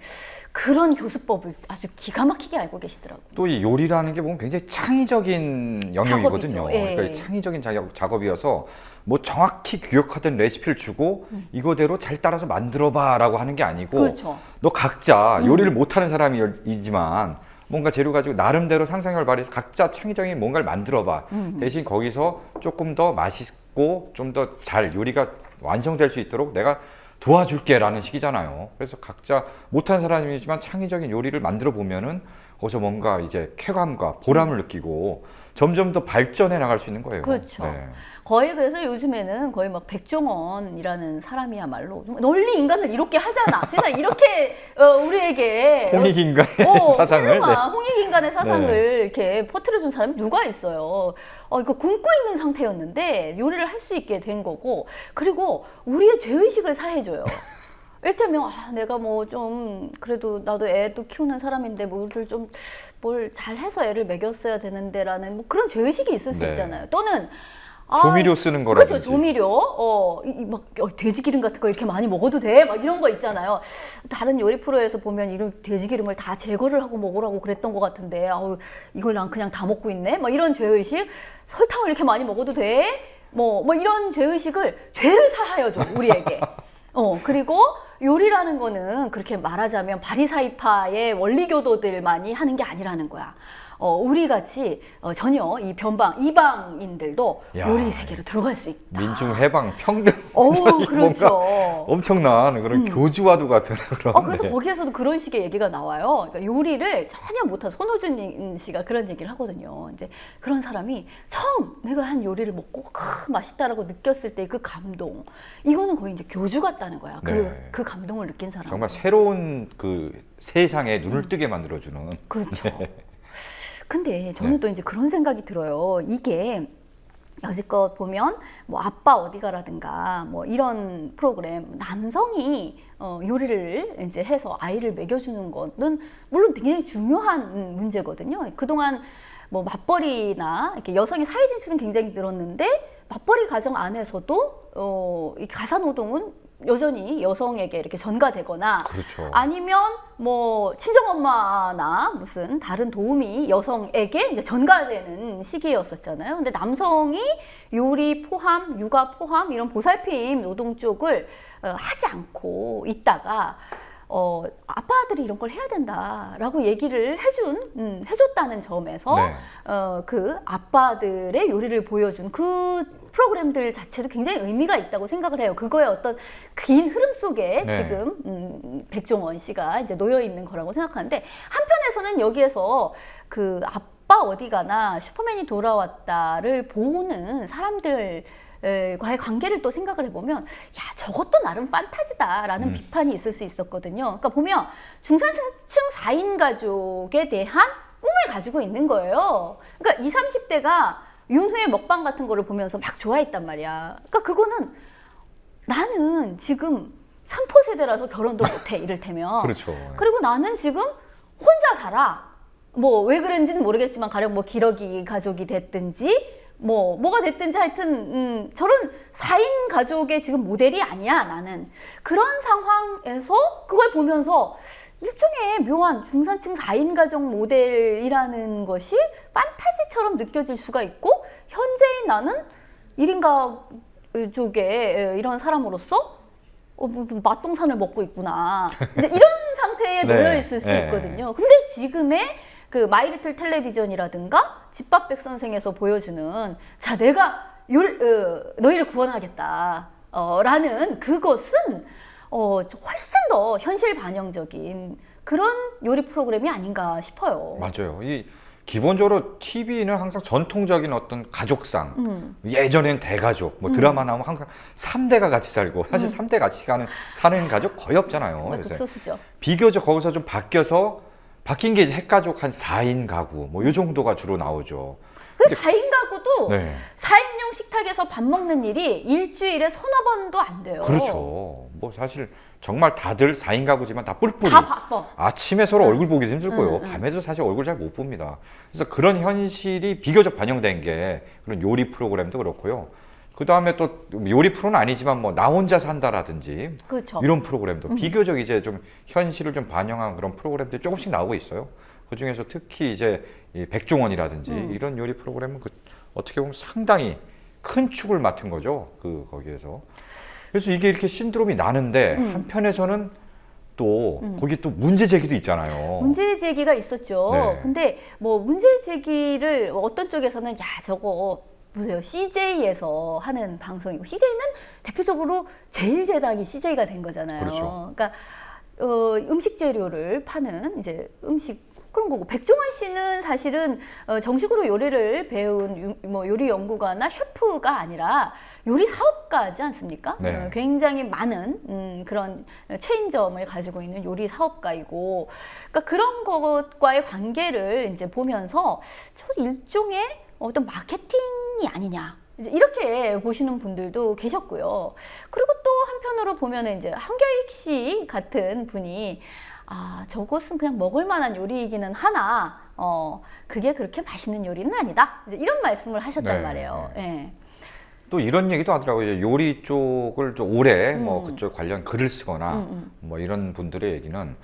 [SPEAKER 4] 그런 교수법을 아주 기가 막히게 알고 계시더라고요.
[SPEAKER 5] 또 이 요리라는 게 보면 굉장히 창의적인 영역이거든요.
[SPEAKER 4] 작업이죠. 예.
[SPEAKER 5] 그러니까 이 창의적인 작업이어서 뭐 정확히 규격화된 레시피를 주고 이거대로 잘 따라서 만들어봐라고 하는 게 아니고
[SPEAKER 4] 그렇죠.
[SPEAKER 5] 너 각자 요리를 못하는 사람이지만 뭔가 재료 가지고 나름대로 상상력을 발휘해서 각자 창의적인 뭔가를 만들어봐. 대신 거기서 조금 더 맛있고 좀 더 잘 요리가 완성될 수 있도록 내가 도와줄게라는 식이잖아요. 그래서 각자 못하는 사람이지만 창의적인 요리를 만들어 보면은 거기서 뭔가 이제 쾌감과 보람을 느끼고 점점 더 발전해 나갈 수 있는 거예요.
[SPEAKER 4] 그렇죠.
[SPEAKER 5] 네.
[SPEAKER 4] 거의 그래서 요즘에는 거의 막 백종원이라는 사람이야말로 널리 인간을 이롭게 하잖아. 진짜 이렇게 우리에게
[SPEAKER 5] 홍익인간 사상을
[SPEAKER 4] 훌륭한 홍익인간의 사상을
[SPEAKER 5] 네.
[SPEAKER 4] 이렇게 퍼뜨려준 사람이 누가 있어요. 이거 굶고 있는 상태였는데 요리를 할 수 있게 된 거고 그리고 우리의 죄의식을 사해줘요. 이를테면 내가 뭐 좀 그래도 나도 애도 키우는 사람인데 뭐를 좀 뭘 잘해서 애를 먹였어야 되는데라는 뭐 그런 죄의식이 있을 수
[SPEAKER 5] 네.
[SPEAKER 4] 있잖아요. 또는
[SPEAKER 5] 조미료 쓰는 거라든지.
[SPEAKER 4] 그렇죠. 조미료. 막 돼지 기름 같은 거 이렇게 많이 먹어도 돼? 막 이런 거 있잖아요. 다른 요리 프로에서 보면 이런 돼지 기름을 다 제거를 하고 먹으라고 그랬던 것 같은데 이걸 난 그냥 다 먹고 있네? 막 이런 죄의식. 설탕을 이렇게 많이 먹어도 돼? 뭐 이런 죄의식을 죄를 사하여줘 우리에게. 그리고 요리라는 거는 그렇게 말하자면 바리사이파의 원리교도들만이 하는 게 아니라는 거야. 우리 같이 전혀 이 변방 이방인들도
[SPEAKER 5] 야.
[SPEAKER 4] 요리 세계로 들어갈 수 있다.
[SPEAKER 5] 민중 해방 평등
[SPEAKER 4] 그렇죠.
[SPEAKER 5] 뭔가 엄청난 그런 교주와도 같은 그런.
[SPEAKER 4] 그래서
[SPEAKER 5] 네.
[SPEAKER 4] 거기에서도 그런 식의 얘기가 나와요. 그러니까 요리를 전혀 못한 손호준 씨가 그런 얘기를 하거든요. 이제 그런 사람이 처음 내가 한 요리를 먹고 맛있다라고 느꼈을 때 그 감동, 이거는 거의 이제 교주 같다는 거야.
[SPEAKER 5] 네.
[SPEAKER 4] 그 감동을 느낀 사람.
[SPEAKER 5] 정말 새로운 그 세상에 눈을 뜨게 만들어주는.
[SPEAKER 4] 그렇죠. 근데 저는 또 이제 그런 생각이 들어요. 이게 여지껏 보면 뭐 아빠 어디 가라든가 뭐 이런 프로그램 남성이 요리를 이제 해서 아이를 먹여주는 거는 물론 굉장히 중요한 문제거든요. 그동안 뭐 맞벌이나 이렇게 여성의 사회 진출은 굉장히 늘었는데 맞벌이 가정 안에서도 이 가사 노동은 여전히 여성에게 이렇게 전가되거나
[SPEAKER 5] 그렇죠.
[SPEAKER 4] 아니면 뭐 친정엄마나 무슨 다른 도우미 여성에게 이제 전가되는 시기였었잖아요. 근데 남성이 요리 포함, 육아 포함 이런 보살핌 노동 쪽을 하지 않고 있다가 아빠들이 이런 걸 해야 된다라고 얘기를 해줬다는 점에서
[SPEAKER 5] 네.
[SPEAKER 4] 그 아빠들의 요리를 보여준 그 프로그램들 자체도 굉장히 의미가 있다고 생각을 해요. 그거의 어떤 긴 흐름 속에
[SPEAKER 5] 네.
[SPEAKER 4] 지금 백종원 씨가 이제 놓여 있는 거라고 생각하는데 한편에서는 여기에서 그 아빠 어디 가나 슈퍼맨이 돌아왔다를 보는 사람들 과의 관계를 또 생각을 해보면 저것도 나름 판타지다라는 비판이 있을 수 있었거든요. 그러니까 보면 중산층 4인 가족에 대한 꿈을 가지고 있는 거예요. 그러니까 20, 30대가 윤후의 먹방 같은 거를 보면서 막 좋아했단 말이야. 그러니까 그거는 나는 지금 3포 세대라서 결혼도 못해 이를테면.
[SPEAKER 5] 그렇죠.
[SPEAKER 4] 그리고 나는 지금 혼자 살아. 뭐 왜 그런지는 모르겠지만 가령 뭐 기러기 가족이 됐든지 뭐가 됐든지 하여튼 저런 4인 가족의 지금 모델이 아니야 나는. 그런 상황에서 그걸 보면서 일종의 묘한 중산층 4인 가족 모델이라는 것이 판타지처럼 느껴질 수가 있고 현재의 나는 1인 가족의 이런 사람으로서 맛동산을 먹고 있구나. 이제 이런 상태에
[SPEAKER 5] 네.
[SPEAKER 4] 놓여 있을 수
[SPEAKER 5] 네.
[SPEAKER 4] 있거든요. 근데 지금의 그 마이리틀 텔레비전이라든가 집밥백 선생에서 보여주는 자 내가 너희를 구원하겠다 라는 그것은 훨씬 더 현실 반영적인 그런 요리 프로그램이 아닌가 싶어요.
[SPEAKER 5] 맞아요. 이 기본적으로 TV는 항상 전통적인 어떤 가족상, 예전엔 대가족, 뭐 드라마 나오면 항상 3대가 같이 살고, 사실 3대 같이 사는 가족 거의 없잖아요.
[SPEAKER 4] 정말
[SPEAKER 5] 요새.
[SPEAKER 4] 극소수죠.
[SPEAKER 5] 비교적 거기서 좀 바뀐 게 이제 핵가족 한 4인 가구, 뭐 이 정도가 주로 나오죠.
[SPEAKER 4] 그 4인 가구도
[SPEAKER 5] 네.
[SPEAKER 4] 4인용 식탁에서 밥 먹는 일이 일주일에 서너 번도 안 돼요.
[SPEAKER 5] 그렇죠. 뭐 사실 정말 다들 4인 가구지만 다 뿔뿔이.
[SPEAKER 4] 다 바빠.
[SPEAKER 5] 아침에 서로 얼굴 보기도 힘들고요. 밤에도 사실 얼굴 잘 못 봅니다. 그래서 그런 현실이 비교적 반영된 게 그런 요리 프로그램도 그렇고요. 그 다음에 또 요리 프로는 아니지만 뭐 나 혼자 산다라든지
[SPEAKER 4] 그렇죠.
[SPEAKER 5] 이런 프로그램도 비교적 이제 좀 현실을 좀 반영한 그런 프로그램들이 조금씩 나오고 있어요. 그 중에서 특히 이제 이 백종원이라든지 이런 요리 프로그램은 어떻게 보면 상당히 큰 축을 맡은 거죠. 거기에서. 그래서 이게 이렇게 신드롬이 나는데 한편에서는 또 거기 또 문제 제기도 있잖아요.
[SPEAKER 4] 문제 제기가 있었죠.
[SPEAKER 5] 네.
[SPEAKER 4] 근데 뭐 문제 제기를 어떤 쪽에서는 야 저거 보세요. CJ에서 하는 방송이고 CJ는 대표적으로 제일제당이 CJ가 된 거잖아요.
[SPEAKER 5] 그렇죠.
[SPEAKER 4] 그러니까 음식 재료를 파는 이제 음식 그런 거고 백종원 씨는 사실은 정식으로 요리를 배운 뭐 요리 연구가나 셰프가 아니라 요리 사업가지 않습니까?
[SPEAKER 5] 네.
[SPEAKER 4] 굉장히 많은 그런 체인점을 가지고 있는 요리 사업가이고, 그러니까 그런 것과의 관계를 이제 보면서 저 일종의 어떤 마케팅이 아니냐. 이제 이렇게 보시는 분들도 계셨고요. 그리고 또 한편으로 보면은 이제 한결익 씨 같은 분이 저것은 그냥 먹을 만한 요리이기는 하나, 그게 그렇게 맛있는 요리는 아니다. 이제 이런 말씀을 하셨단
[SPEAKER 5] 네,
[SPEAKER 4] 말이에요. 예.
[SPEAKER 5] 또 이런 얘기도 하더라고요. 요리 쪽을 좀 오래 뭐 그쪽 관련 글을 쓰거나 뭐 이런 분들의 얘기는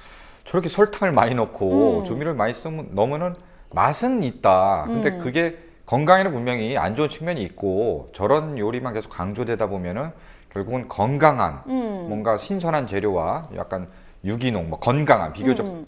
[SPEAKER 5] 저렇게 설탕을 많이 넣고 조미료를 많이 넣으면은 맛은 있다. 근데 그게 건강에는 분명히 안 좋은 측면이 있고 저런 요리만 계속 강조되다 보면은 결국은 건강한 뭔가 신선한 재료와 약간 유기농, 뭐 건강한 비교적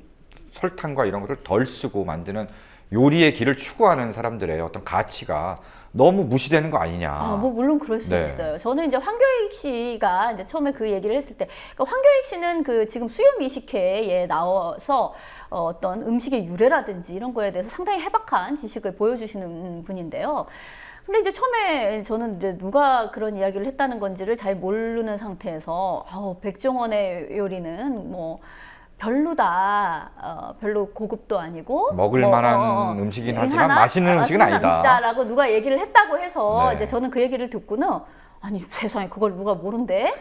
[SPEAKER 5] 설탕과 이런 것을 덜 쓰고 만드는 요리의 길을 추구하는 사람들의 어떤 가치가 너무 무시되는 거 아니냐.
[SPEAKER 4] 뭐 물론 그럴 수
[SPEAKER 5] 네.
[SPEAKER 4] 있어요. 저는 이제 황교익 씨가 이제 처음에 그 얘기를 했을 때, 그러니까 황교익 씨는 그 지금 수요미식회에 나와서 어떤 음식의 유래라든지 이런 거에 대해서 상당히 해박한 지식을 보여주시는 분인데요. 근데 이제 처음에 저는 이제 누가 그런 이야기를 했다는 건지를 잘 모르는 상태에서 백종원의 요리는 뭐 별로다, 별로 고급도 아니고
[SPEAKER 5] 먹을 만한 음식이긴 하지만 맛있는 음식은 아니다.
[SPEAKER 4] 라고 누가 얘기를 했다고 해서
[SPEAKER 5] 네.
[SPEAKER 4] 이제 저는 그 얘기를 듣고는 아니 세상에 그걸 누가 모른대?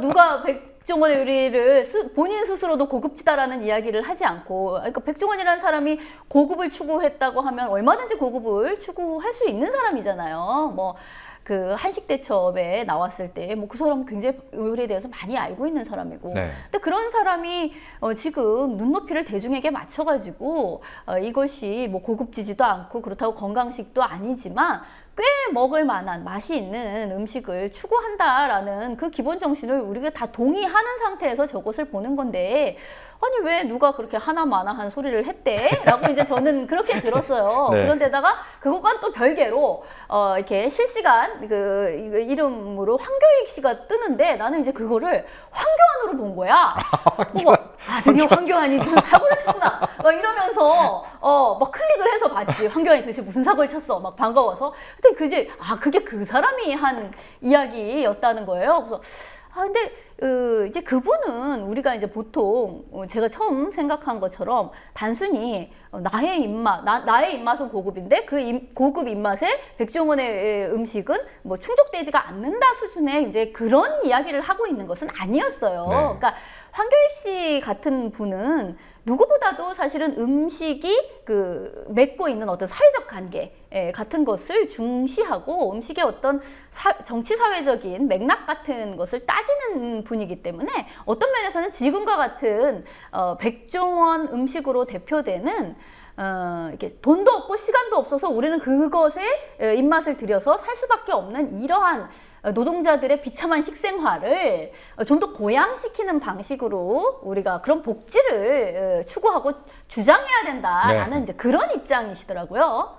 [SPEAKER 4] 누가 백종원의 요리를 본인 스스로도 고급지다라는 이야기를 하지 않고, 그러니까 백종원이라는 사람이 고급을 추구했다고 하면 얼마든지 고급을 추구할 수 있는 사람이잖아요. 뭐 그 한식 대첩에 나왔을 때 뭐 그 사람은 굉장히 요리에 대해서 많이 알고 있는 사람이고,
[SPEAKER 5] 네.
[SPEAKER 4] 근데 그런 사람이 지금 눈높이를 대중에게 맞춰가지고 이것이 뭐 고급지지도 않고 그렇다고 건강식도 아니지만 꽤 먹을 만한 맛이 있는 음식을 추구한다라는 그 기본 정신을 우리가 다 동의하는 상태에서 저것을 보는 건데, 아니 왜 누가 그렇게 하나마나한 소리를 했대? 라고 이제 저는 그렇게 들었어요.
[SPEAKER 5] 네.
[SPEAKER 4] 그런데다가 그것과는 또 별개로 이렇게 실시간 그 이름으로 황교익 씨가 뜨는데 나는 이제 그거를 황교안으로 본 거야. 보고 드디어 황교안이 무슨 사고를 쳤구나 막 이러면서 막 클릭을 해서 봤지. 황교안이 도대체 무슨 사고를 쳤어? 막 반가워서. 그때 그게 그 사람이 한 이야기였다는 거예요. 그래서 근데 이제 그분은 우리가 이제 보통 제가 처음 생각한 것처럼 단순히 나의 입맛, 나의 입맛은 고급인데 그 고급 입맛에 백종원의 음식은 뭐 충족되지가 않는다 수준의 이제 그런 이야기를 하고 있는 것은 아니었어요.
[SPEAKER 5] 네.
[SPEAKER 4] 그러니까 황교익 씨 같은 분은 누구보다도 사실은 음식이 그 맺고 있는 어떤 사회적 관계 같은 것을 중시하고 음식의 어떤 정치 사회적인 맥락 같은 것을 따지는 분이기 때문에 어떤 면에서는 지금과 같은 백종원 음식으로 대표되는 이렇게 돈도 없고 시간도 없어서 우리는 그것에 입맛을 들여서 살 수밖에 없는 이러한 노동자들의 비참한 식생활을 좀 더 고양시키는 방식으로 우리가 그런 복지를 추구하고 주장해야 된다라는
[SPEAKER 5] 네.
[SPEAKER 4] 이제 그런 입장이시더라고요.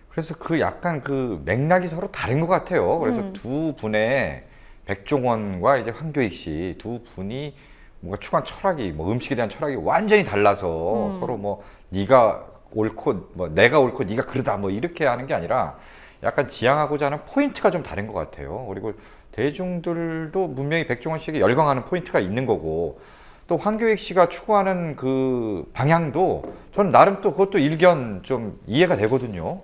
[SPEAKER 5] 그래서 약간 그 맥락이 서로 다른 것 같아요. 그래서 두 분의 백종원과 이제 황교익 씨 두 분이 뭔가 추구한 철학이 뭐 음식에 대한 철학이 완전히 달라서 서로 뭐 네가 옳고 뭐 내가 옳고 네가 그러다 뭐 이렇게 하는 게 아니라 약간 지향하고자 하는 포인트가 좀 다른 것 같아요. 그리고 대중들도 분명히 백종원 씨에게 열광하는 포인트가 있는 거고 또 황교익 씨가 추구하는 그 방향도 저는 나름 또 그것도 일견 좀 이해가 되거든요.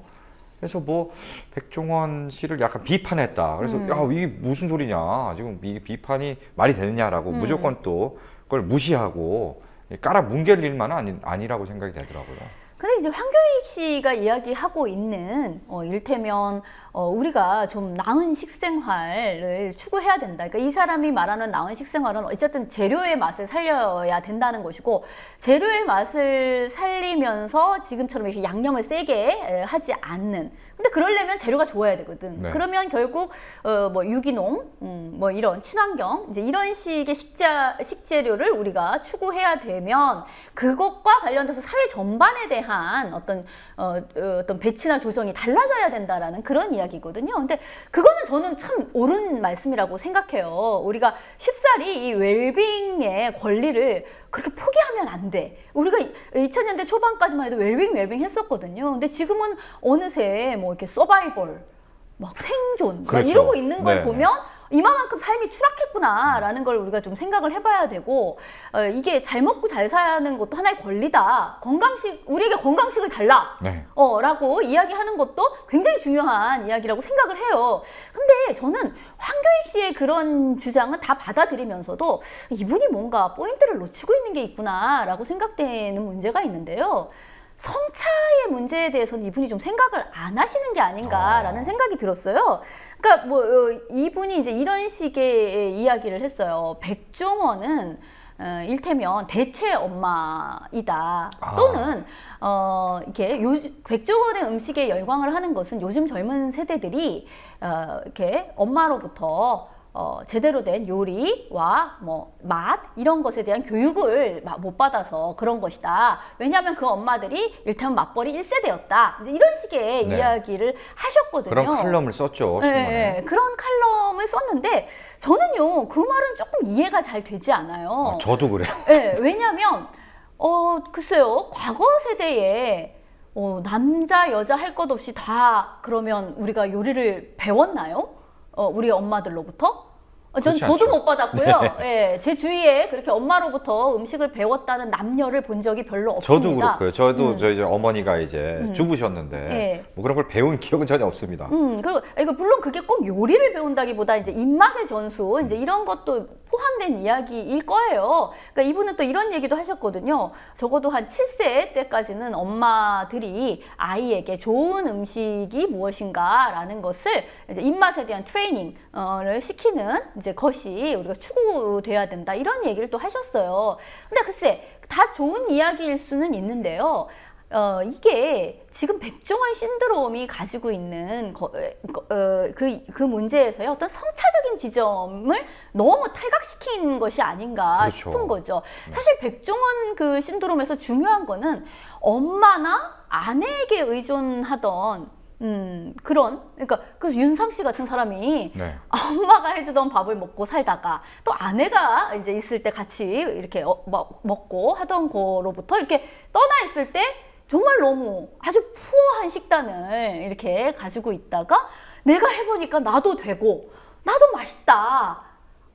[SPEAKER 5] 그래서 뭐 백종원 씨를 약간 비판했다. 그래서 야 이게 무슨 소리냐, 지금 이게 비판이 말이 되느냐라고 무조건 또 그걸 무시하고 깔아 뭉갤 일만은 아니라고 생각이 되더라고요.
[SPEAKER 4] 근데 이제 황교익 씨가 이야기하고 있는 이를테면 우리가 좀 나은 식생활을 추구해야 된다. 그러니까 이 사람이 말하는 나은 식생활은 어쨌든 재료의 맛을 살려야 된다는 것이고, 재료의 맛을 살리면서 지금처럼 이렇게 양념을 세게 하지 않는. 근데 그러려면 재료가 좋아야 되거든.
[SPEAKER 5] 네.
[SPEAKER 4] 그러면 결국 뭐 유기농, 뭐 이런 친환경, 이제 이런 식의 식재료를 우리가 추구해야 되면 그것과 관련돼서 사회 전반에 대한 어떤 배치나 조정이 달라져야 된다라는 그런 이야기거든요. 근데 그거는 저는 참 옳은 말씀이라고 생각해요. 우리가 쉽사리 이 웰빙의 권리를 그렇게 포기하면 안 돼. 우리가 2000년대 초반까지만 해도 웰빙 했었거든요. 근데 지금은 어느새 뭐 이렇게 서바이벌, 막 생존, 막
[SPEAKER 5] 그렇죠.
[SPEAKER 4] 이러고 있는 걸
[SPEAKER 5] 네.
[SPEAKER 4] 보면 이만큼 삶이 추락했구나라는 걸 우리가 좀 생각을 해봐야 되고, 이게 잘 먹고 잘 사는 것도 하나의 권리다. 우리에게 건강식을 달라.
[SPEAKER 5] 네.
[SPEAKER 4] 라고 이야기하는 것도 굉장히 중요한 이야기라고 생각을 해요. 근데 저는 황교익 씨의 그런 주장은 다 받아들이면서도 이분이 뭔가 포인트를 놓치고 있는 게 있구나라고 생각되는 문제가 있는데요. 성차의 문제에 대해서는 이분이 좀 생각을 안 하시는 게 아닌가라는 생각이 들었어요. 그러니까 뭐 이분이 이제 이런 식의 이야기를 했어요. 백종원은 일테면 대체 엄마이다. 또는 이렇게 백종원의 음식에 열광을 하는 것은 요즘 젊은 세대들이 이렇게 엄마로부터 제대로 된 요리와 뭐 맛 이런 것에 대한 교육을 못 받아서 그런 것이다. 왜냐하면 그 엄마들이 일테면 맞벌이 1세대였다. 이제 이런 식의
[SPEAKER 5] 네.
[SPEAKER 4] 이야기를 하셨거든요.
[SPEAKER 5] 그런 칼럼을 썼죠.
[SPEAKER 4] 네,
[SPEAKER 5] 신문에.
[SPEAKER 4] 네, 그런 칼럼을 썼는데 저는요 그 말은 조금 이해가 잘 되지 않아요.
[SPEAKER 5] 저도 그래요.
[SPEAKER 4] 네, 왜냐하면 글쎄요 과거 세대에 남자 여자 할 것 없이 다 그러면 우리가 요리를 배웠나요? 우리 엄마들로부터?
[SPEAKER 5] 그렇지
[SPEAKER 4] 저도
[SPEAKER 5] 않죠.
[SPEAKER 4] 못 받았고요. 예, 제 주위에 그렇게 엄마로부터 음식을 배웠다는 남녀를 본 적이 별로 없습니다.
[SPEAKER 5] 저도 그렇고요. 저도 저희 어머니가 이제 주부셨는데
[SPEAKER 4] 네.
[SPEAKER 5] 뭐 그런 걸 배운 기억은 전혀 없습니다.
[SPEAKER 4] 그리고 이거 물론 그게 꼭 요리를 배운다기보다 이제 입맛의 전수 이제 이런 것도 포함된 이야기일 거예요. 그러니까 이분은 또 이런 얘기도 하셨거든요. 적어도 한 7세 때까지는 엄마들이 아이에게 좋은 음식이 무엇인가라는 것을 이제 입맛에 대한 트레이닝을 시키는 이제 것이 우리가 추구돼야 된다. 이런 얘기를 또 하셨어요. 근데 글쎄 다 좋은 이야기일 수는 있는데요. 이게 지금 백종원 신드롬이 가지고 있는 그 문제에서의 어떤 성차적인 지점을 너무 탈각시킨 것이 아닌가
[SPEAKER 5] 그렇죠.
[SPEAKER 4] 싶은 거죠. 사실 백종원 그 신드롬에서 중요한 거는 엄마나 아내에게 의존하던 그러니까 그 윤상 씨 같은 사람이
[SPEAKER 5] 네.
[SPEAKER 4] 엄마가 해주던 밥을 먹고 살다가 또 아내가 이제 있을 때 같이 이렇게 먹고 하던 거로부터 이렇게 떠나 있을 때 정말 너무 아주 푸어한 식단을 이렇게 가지고 있다가 내가 해보니까 나도 되고 나도 맛있다.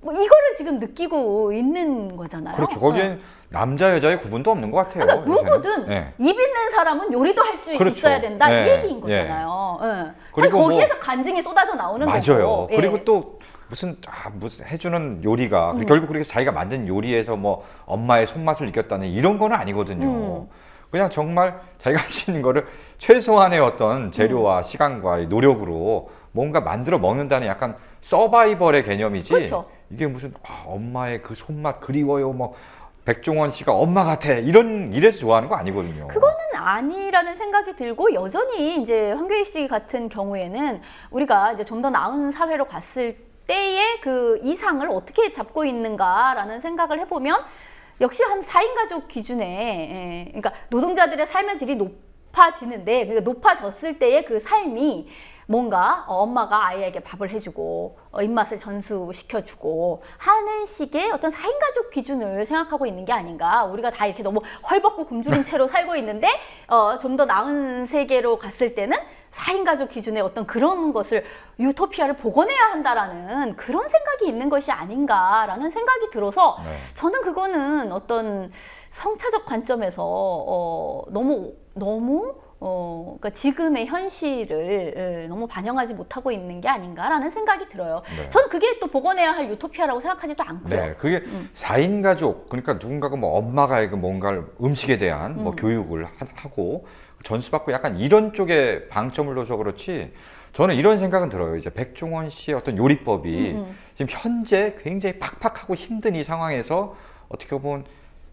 [SPEAKER 4] 뭐 이거를 지금 느끼고 있는 거잖아요.
[SPEAKER 5] 그렇죠. 거기엔 남자 여자의 구분도 없는 것 같아요.
[SPEAKER 4] 그러니까 누구든
[SPEAKER 5] 네.
[SPEAKER 4] 입 있는 사람은 요리도 할 줄
[SPEAKER 5] 그렇죠.
[SPEAKER 4] 있어야 된다
[SPEAKER 5] 네.
[SPEAKER 4] 이 얘기인 거잖아요. 네. 사실
[SPEAKER 5] 그리고 뭐-
[SPEAKER 4] 거기에서 간증이 쏟아져 나오는
[SPEAKER 5] 맞아요.
[SPEAKER 4] 거고.
[SPEAKER 5] 그리고
[SPEAKER 4] 예.
[SPEAKER 5] 또 무슨 해주는 요리가 결국 그렇게 자기가 만든 요리에서 뭐 엄마의 손맛을 느꼈다는 이런 거는 아니거든요. 그냥 정말 자기가 할 수 있는 거를 최소한의 어떤 재료와 시간과 노력으로 뭔가 만들어 먹는다는 약간 서바이벌의 개념이지.
[SPEAKER 4] 그렇죠.
[SPEAKER 5] 이게 무슨 엄마의 그 손맛 그리워요 뭐 백종원 씨가 엄마 같아 이래서 좋아하는 거 아니거든요.
[SPEAKER 4] 그거는 아니라는 생각이 들고 여전히 이제 황교익 씨 같은 경우에는 우리가 이제 좀 더 나은 사회로 갔을 때의 그 이상을 어떻게 잡고 있는가라는 생각을 해보면 역시 한 4인 가족 기준에 그러니까 노동자들의 삶의 질이 높아지는데 그러니까 높아졌을 때의 그 삶이 뭔가 엄마가 아이에게 밥을 해주고 입맛을 전수시켜주고 하는 식의 어떤 4인 가족 기준을 생각하고 있는 게 아닌가. 우리가 다 이렇게 너무 헐벗고 굶주린 채로 살고 있는데 좀 더 나은 세계로 갔을 때는 4인 가족 기준의 어떤 그런 것을 유토피아를 복원해야 한다라는 그런 생각이 있는 것이 아닌가라는 생각이 들어서
[SPEAKER 5] 네.
[SPEAKER 4] 저는 그거는 어떤 성차적 관점에서 너무 그러니까 지금의 현실을 너무 반영하지 못하고 있는 게 아닌가라는 생각이 들어요.
[SPEAKER 5] 네.
[SPEAKER 4] 저는 그게 또 복원해야 할 유토피아라고 생각하지도 않고요.
[SPEAKER 5] 네, 그게 4인 가족, 그러니까 누군가가 뭐 엄마가 뭔가를 음식에 대한 뭐 교육을 하고 전수받고 약간 이런 쪽에 방점을 둬서 그렇지, 저는 이런 생각은 들어요. 이제 백종원 씨의 어떤 요리법이 지금 현재 굉장히 팍팍하고 힘든 이 상황에서 어떻게 보면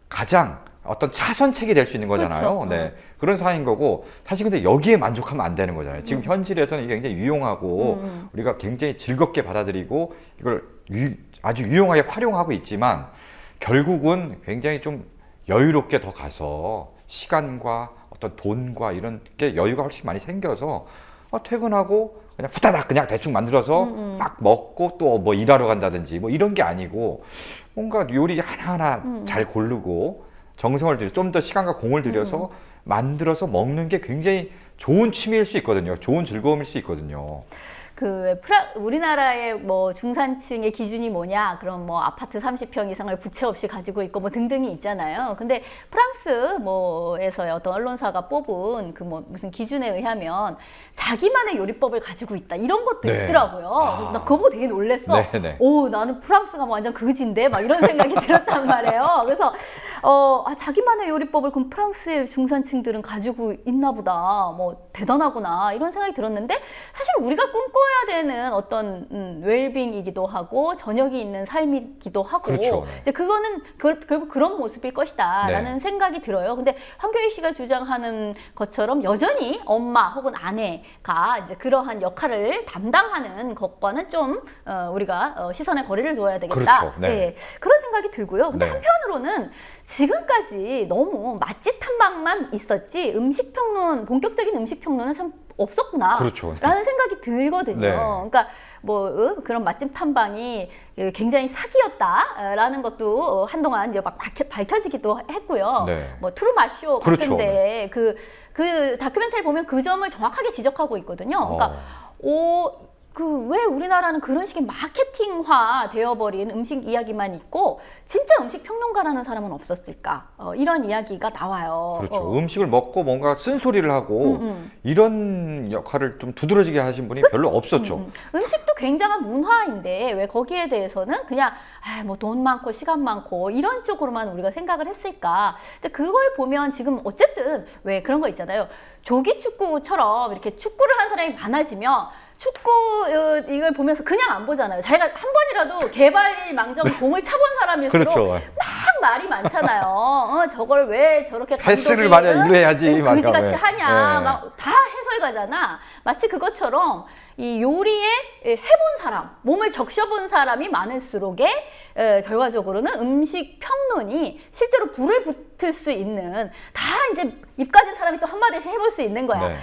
[SPEAKER 5] 가장 어떤 차선책이 될 수 있는 거잖아요.
[SPEAKER 4] 그렇죠.
[SPEAKER 5] 네, 그런 상황인 거고, 사실 근데 여기에 만족하면 안 되는 거잖아요. 지금 현실에서는 이게 굉장히 유용하고 우리가 굉장히 즐겁게 받아들이고 이걸 아주 유용하게 활용하고 있지만, 결국은 굉장히 좀 여유롭게 더 가서 시간과 어떤 돈과 이런 게 여유가 훨씬 많이 생겨서 퇴근하고 그냥 후다닥 그냥 대충 만들어서 막 먹고 또 뭐 일하러 간다든지 뭐 이런 게 아니고, 뭔가 요리 하나하나 잘 고르고 정성을 들여 좀 더 시간과 공을 들여서 만들어서 먹는 게 굉장히 좋은 취미일 수 있거든요. 좋은 즐거움일 수 있거든요.
[SPEAKER 4] 우리나라의 뭐 중산층의 기준이 뭐냐? 그럼 뭐 아파트 30평 이상을 부채 없이 가지고 있고 뭐 등등이 있잖아요. 근데 프랑스 뭐에서의 어떤 언론사가 뽑은 그 뭐 무슨 기준에 의하면 자기만의 요리법을 가지고 있다, 이런 것도
[SPEAKER 5] 네.
[SPEAKER 4] 있더라고요. 나 그거 보고 되게 놀랬어.
[SPEAKER 5] 네.
[SPEAKER 4] 오, 나는 프랑스가 뭐 완전 그지인데 막 이런 생각이 들었단 말이에요. 그래서 자기만의 요리법을 그럼 프랑스의 중산층들은 가지고 있나 보다, 뭐 대단하구나 이런 생각이 들었는데, 사실 우리가 꿈꿔야 되는 어떤 웰빙이기도 하고 저녁이 있는 삶이기도 하고,
[SPEAKER 5] 그렇죠.
[SPEAKER 4] 이제 그거는 결국 그런 모습일 것이다라는
[SPEAKER 5] 네.
[SPEAKER 4] 생각이 들어요. 근데 황교익 씨가 주장하는 것처럼 여전히 엄마 혹은 아내가 이제 그러한 역할을 담당하는 것과는 좀 우리가 시선의 거리를 둬야 되겠다.
[SPEAKER 5] 그렇죠. 네.
[SPEAKER 4] 그런 생각이 들고요. 근데
[SPEAKER 5] 네.
[SPEAKER 4] 한편으로는 지금까지 너무 맛집 탐방만 있었지 본격적인 음식 평론은 참 없었구나.
[SPEAKER 5] 그렇죠.
[SPEAKER 4] 라는 생각이 들거든요.
[SPEAKER 5] 네.
[SPEAKER 4] 그러니까 뭐 그런 맛집 탐방이 굉장히 사기였다라는 것도 한동안 이제 막 밝혀지기도 했고요.
[SPEAKER 5] 네.
[SPEAKER 4] 뭐 트루마쇼
[SPEAKER 5] 그렇죠.
[SPEAKER 4] 같은데 그 다큐멘터리 보면 그 점을 정확하게 지적하고 있거든요. 그러니까 왜 우리나라는 그런 식의 마케팅화 되어버린 음식 이야기만 있고 진짜 음식 평론가라는 사람은 없었을까? 이런 이야기가 나와요.
[SPEAKER 5] 그렇죠. 음식을 먹고 뭔가 쓴소리를 하고 이런 역할을 좀 두드러지게 하신 분이 별로 없었죠.
[SPEAKER 4] 음식도 굉장한 문화인데 왜 거기에 대해서는 그냥 뭐 돈 많고 시간 많고 이런 쪽으로만 우리가 생각을 했을까? 근데 그걸 보면 지금 어쨌든 왜 그런 거 있잖아요. 조기 축구처럼 이렇게 축구를 한 사람이 많아지면 축구 이걸 보면서 그냥 안 보잖아요. 자기가 한 번이라도 개발망정 공을 차본 사람일수록
[SPEAKER 5] 그렇죠.
[SPEAKER 4] 막 말이 많잖아요. 저걸 왜 저렇게
[SPEAKER 5] 패스를 말이야 일로 해야지 막
[SPEAKER 4] 그지같이 하냐.
[SPEAKER 5] 네.
[SPEAKER 4] 막 다 해설가잖아. 마치 그것처럼 이 요리에 해본 사람, 몸을 적셔본 사람이 많을수록에 결과적으로는 음식 평론이 실제로 불을 붙을 수 있는, 다 이제 입 가진 사람이 또 한마디씩 해볼 수 있는 거야.
[SPEAKER 5] 네.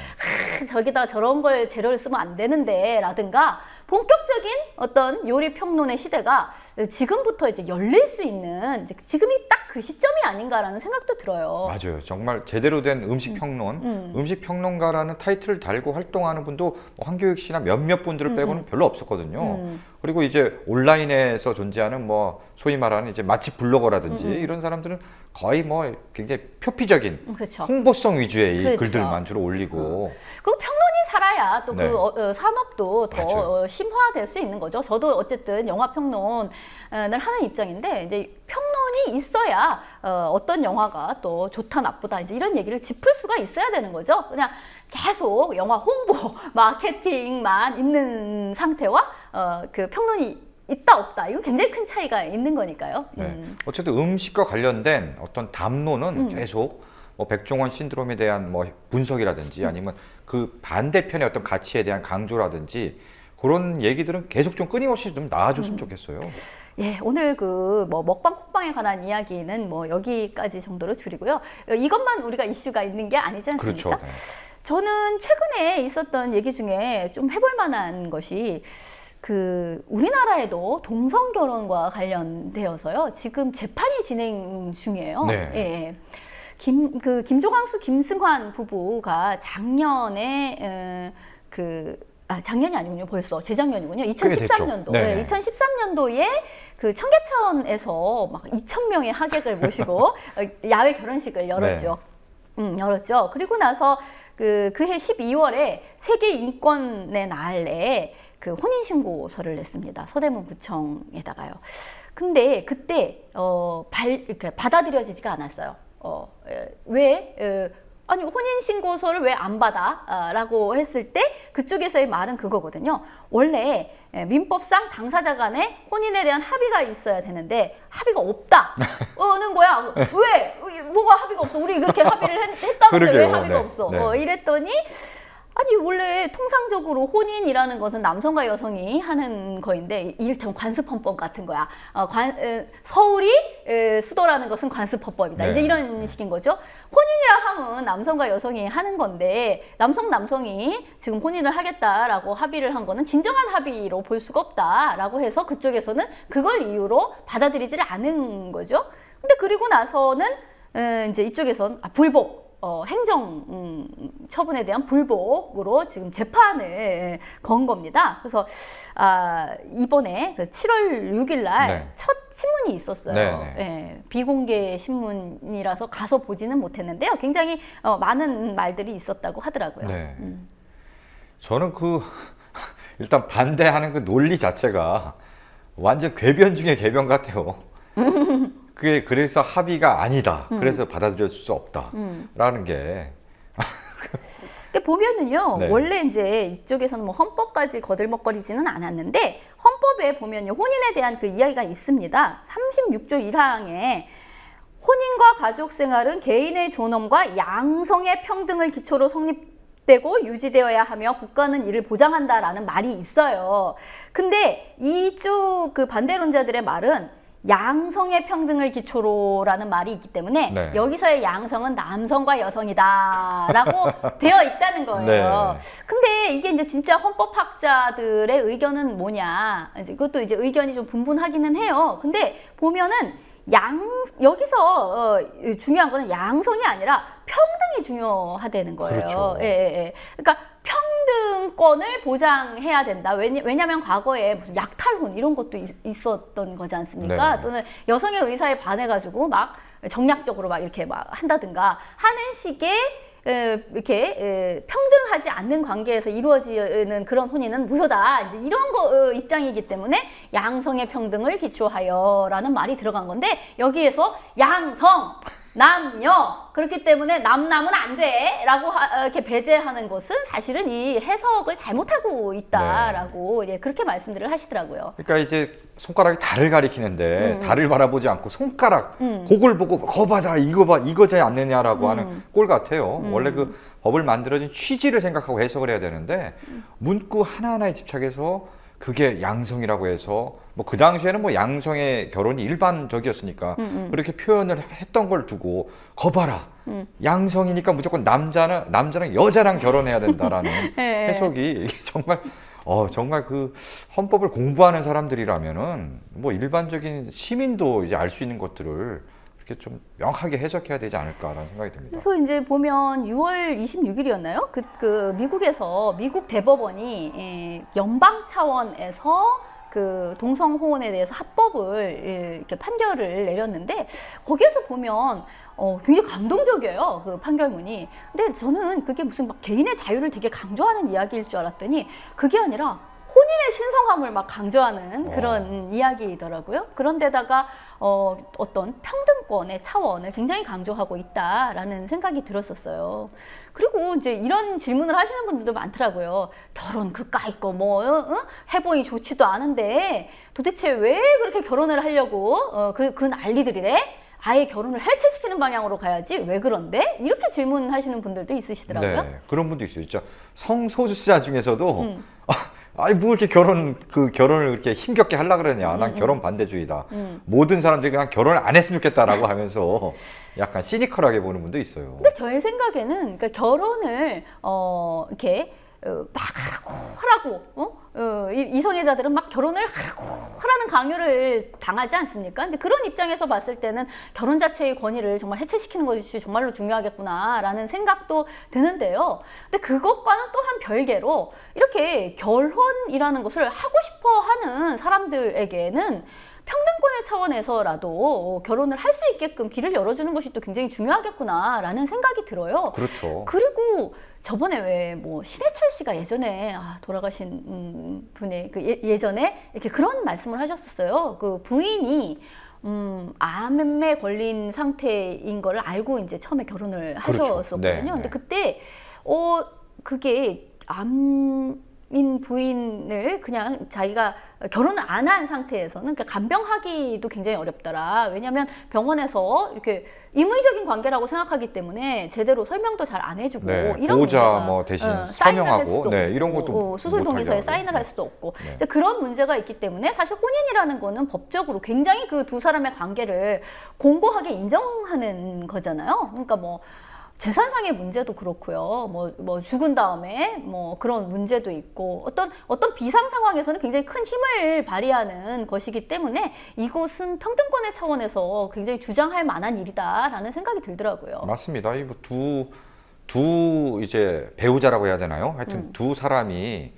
[SPEAKER 4] 저기다 저런 걸 재료를 쓰면 안 되는데 라든가, 본격적인 어떤 요리 평론의 시대가 지금부터 이제 열릴 수 있는 지금이 딱 그 시점이 아닌가라는 생각도 들어요.
[SPEAKER 5] 맞아요. 정말 제대로 된 음식 평론, 음식 평론가라는 타이틀을 달고 활동하는 분도 황교익 씨나 몇몇 분들을 빼고는 별로 없었거든요. 그리고 이제 온라인에서 존재하는 뭐 소위 말하는 이제 맛집 블로거라든지 이런 사람들은 거의 뭐 굉장히 표피적인
[SPEAKER 4] 그렇죠.
[SPEAKER 5] 홍보성 위주의 이
[SPEAKER 4] 그렇죠.
[SPEAKER 5] 글들만 주로 올리고.
[SPEAKER 4] 그 평론이 살아야 또 그
[SPEAKER 5] 네.
[SPEAKER 4] 산업도 더
[SPEAKER 5] 맞아요.
[SPEAKER 4] 심화될 수 있는 거죠. 저도 어쨌든 영화 평론을 하는 입장인데, 이제 평론이 있어야 어떤 영화가 또 좋다 나쁘다 이제 이런 얘기를 짚을 수가 있어야 되는 거죠. 그냥 계속 영화 홍보, 마케팅만 있는 상태와 그 평론이 있다 없다, 이건 굉장히 큰 차이가 있는 거니까요.
[SPEAKER 5] 네. 어쨌든 음식과 관련된 어떤 담론은 계속 뭐 백종원 신드롬에 대한 뭐 분석이라든지 아니면 그 반대편의 어떤 가치에 대한 강조라든지 그런 얘기들은 계속 좀 끊임없이 좀 나와줬으면 좋겠어요.
[SPEAKER 4] 예, 오늘 그 뭐 먹방 콕방에 관한 이야기는 뭐 여기까지 정도로 줄이고요. 이것만 우리가 이슈가 있는 게 아니지 않습니까?
[SPEAKER 5] 그렇죠. 네.
[SPEAKER 4] 저는 최근에 있었던 얘기 중에 좀 해볼 만한 것이, 우리나라에도 동성 결혼과 관련되어서요, 지금 재판이 진행 중이에요.
[SPEAKER 5] 네.
[SPEAKER 4] 예. 김조광수, 김승환 부부가 작년에 작년이 아니군요. 벌써 재작년이군요. 2013년도.
[SPEAKER 5] 네.
[SPEAKER 4] 2013년도에 그 청계천에서 막 2,000명의 하객을 모시고 야외 결혼식을 열었죠. 열었죠. 그리고 나서 그해 12월에 세계 인권의 날에 그 혼인신고서를 냈습니다. 서대문 구청에다가요. 근데 그때 이렇게 받아들여지지가 않았어요. 왜? 아니 혼인신고서를 왜 안 받아? 라고 했을 때 그쪽에서의 말은 그거거든요. 원래 민법상 당사자 간에 혼인에 대한 합의가 있어야 되는데 합의가 없다는 거야. 왜? 뭐가 합의가 없어? 우리 그렇게 합의를 했다는데 왜
[SPEAKER 5] 그러게요.
[SPEAKER 4] 합의가
[SPEAKER 5] 네.
[SPEAKER 4] 없어?
[SPEAKER 5] 네.
[SPEAKER 4] 이랬더니 아니 원래 통상적으로 혼인이라는 것은 남성과 여성이 하는 거인데 이를테면 관습헌법 같은 거야. 서울이 수도라는 것은 관습헌법이다.
[SPEAKER 5] 네.
[SPEAKER 4] 이제 이런 식인 거죠. 혼인이라 하면 남성과 여성이 하는 건데 남성이 지금 혼인을 하겠다라고 합의를 한 거는 진정한 합의로 볼 수가 없다라고 해서 그쪽에서는 그걸 이유로 받아들이지를 않은 거죠. 근데 그리고 나서는 이제 이쪽에선 불복. 행정 처분에 대한 불복으로 지금 재판을 건 겁니다. 그래서 이번에 그 7월 6일 날 첫 신문이 있었어요. 네, 비공개 신문이라서 가서 보지는 못했는데요. 굉장히 많은 말들이 있었다고 하더라고요.
[SPEAKER 5] 네. 저는 일단 반대하는 그 논리 자체가 완전 궤변 중에 궤변 같아요. 그게 그래서 합의가 아니다. 그래서 받아들일 수 없다라는 게.
[SPEAKER 4] 보면은요,
[SPEAKER 5] 네.
[SPEAKER 4] 원래 이제 이쪽에서는 뭐 헌법까지 거들먹거리지는 않았는데 헌법에 보면요 혼인에 대한 그 이야기가 있습니다. 36조 1항에 혼인과 가족 생활은 개인의 존엄과 양성의 평등을 기초로 성립되고 유지되어야 하며 국가는 이를 보장한다라는 말이 있어요. 근데 이쪽 그 반대론자들의 말은 양성의 평등을 기초로라는 말이 있기 때문에
[SPEAKER 5] 네.
[SPEAKER 4] 여기서의 양성은 남성과 여성이다라고 되어 있다는 거예요.
[SPEAKER 5] 네.
[SPEAKER 4] 근데 이게 이제 진짜 헌법학자들의 의견은 뭐냐? 이제 그것도 이제 의견이 좀 분분하기는 해요. 근데 보면은 여기서 중요한 거는 양성이 아니라 평등이 중요하다는 거예요.
[SPEAKER 5] 그렇죠.
[SPEAKER 4] 예. 그러니까 평등권을 보장해야 된다. 왜냐하면 과거에 무슨 약탈혼 이런 것도 있었던 거지 않습니까?
[SPEAKER 5] 네.
[SPEAKER 4] 또는 여성의 의사에 반해가지고 막 정략적으로 막 이렇게 막 한다든가 하는 식의 이렇게 평등하지 않는 관계에서 이루어지는 그런 혼인은 무효다. 이제 이런 거 입장이기 때문에 양성의 평등을 기초하여라는 말이 들어간 건데 여기에서 양성 남녀 그렇기 때문에 남남은 안 돼라고 이렇게 배제하는 것은 사실은 이 해석을 잘못하고 있다라고 그렇게 말씀들을 하시더라고요.
[SPEAKER 5] 그러니까 이제 손가락이 달을 가리키는데 달을 바라보지 않고 손가락 그걸 보고 거봐다 이거지 않느냐라고 하는 꼴 같아요. 원래 그 법을 만들어진 취지를 생각하고 해석을 해야 되는데 문구 하나하나에 집착해서 그게 양성이라고 해서 뭐 그 당시에는 뭐 양성의 결혼이 일반적이었으니까 그렇게 표현을 했던 걸 두고 거봐라 양성이니까 무조건 남자랑 여자랑 결혼해야 된다라는 해석이 이게 정말 그 헌법을 공부하는 사람들이라면은 뭐 일반적인 시민도 이제 알 수 있는 것들을 이렇게 좀 명확하게 해석해야 되지 않을까라는 생각이 듭니다.
[SPEAKER 4] 그래서 이제 보면 6월 26일이었나요? 그 미국에서 미국 대법원이 연방 차원에서 그 동성호혼에 대해서 합법을 이렇게 판결을 내렸는데 거기에서 보면 굉장히 감동적이에요. 그 판결문이. 근데 저는 그게 무슨 막 개인의 자유를 되게 강조하는 이야기일 줄 알았더니 그게 아니라 혼인의 신성함을 막 강조하는 그런 이야기이더라고요. 그런데다가 어떤 평등권의 차원을 굉장히 강조하고 있다라는 생각이 들었었어요. 그리고 이제 이런 질문을 하시는 분들도 많더라고요. 결혼 그까이 거 해보니 좋지도 않은데 도대체 왜 그렇게 결혼을 하려고 그 난리들이래? 아예 결혼을 해체시키는 방향으로 가야지 왜 그런데? 이렇게 질문하시는 분들도 있으시더라고요.
[SPEAKER 5] 네, 그런 분도 있어요. 진짜 성소수자 중에서도 아니 뭐 이렇게 결혼을 그렇게 힘겹게 하려고 그러냐. 난 결혼 반대주의다. 모든 사람들이 그냥 결혼을 안 했으면 좋겠다라고 하면서 약간 시니컬하게 보는 분도 있어요.
[SPEAKER 4] 근데 저의 생각에는 그러니까 결혼을 이렇게 막 하라고 이성애자들은 막 결혼을 하라는 강요를 당하지 않습니까? 이제 그런 입장에서 봤을 때는 결혼 자체의 권위를 정말 해체시키는 것이 정말로 중요하겠구나라는 생각도 드는데요. 근데 그것과는 또한 별개로 이렇게 결혼이라는 것을 하고 싶어 하는 사람들에게는 평등 평등권의 차원에서라도 결혼을 할 수 있게끔 길을 열어주는 것이 또 굉장히 중요하겠구나라는 생각이 들어요.
[SPEAKER 5] 그렇죠.
[SPEAKER 4] 그리고 저번에 왜 뭐 신해철 씨가 예전에 돌아가신 분의 그 예전에 이렇게 그런 말씀을 하셨었어요. 그 부인이 암에 걸린 상태인 걸 알고 이제 처음에 결혼을
[SPEAKER 5] 그렇죠.
[SPEAKER 4] 하셨었거든요.
[SPEAKER 5] 네,
[SPEAKER 4] 근데
[SPEAKER 5] 네.
[SPEAKER 4] 그때 그게 암인 부인을 그냥 자기가 결혼을 안 한 상태에서는 그러니까 간병하기도 굉장히 어렵더라. 왜냐하면 병원에서 이렇게 임의적인 관계라고 생각하기 때문에 제대로 설명도 잘 안 해주고
[SPEAKER 5] 네,
[SPEAKER 4] 이런
[SPEAKER 5] 보호자
[SPEAKER 4] 문제가,
[SPEAKER 5] 뭐 대신
[SPEAKER 4] 사인을 할
[SPEAKER 5] 서명하고
[SPEAKER 4] 수도
[SPEAKER 5] 네,
[SPEAKER 4] 없고,
[SPEAKER 5] 이런 것도
[SPEAKER 4] 수술
[SPEAKER 5] 못하게
[SPEAKER 4] 동의서에
[SPEAKER 5] 하고.
[SPEAKER 4] 사인을
[SPEAKER 5] 네.
[SPEAKER 4] 할 수도 없고
[SPEAKER 5] 네.
[SPEAKER 4] 이제 그런 문제가 있기 때문에 사실 혼인이라는 거는 법적으로 굉장히 그 두 사람의 관계를 공고하게 인정하는 거잖아요. 그러니까 뭐 재산상의 문제도 그렇고요. 뭐 죽은 다음에 뭐 그런 문제도 있고 어떤 비상 상황에서는 굉장히 큰 힘을 발휘하는 것이기 때문에 이곳은 평등권의 차원에서 굉장히 주장할 만한 일이다라는 생각이 들더라고요.
[SPEAKER 5] 맞습니다. 이 뭐 두 이제 배우자라고 해야 되나요? 하여튼 두 사람이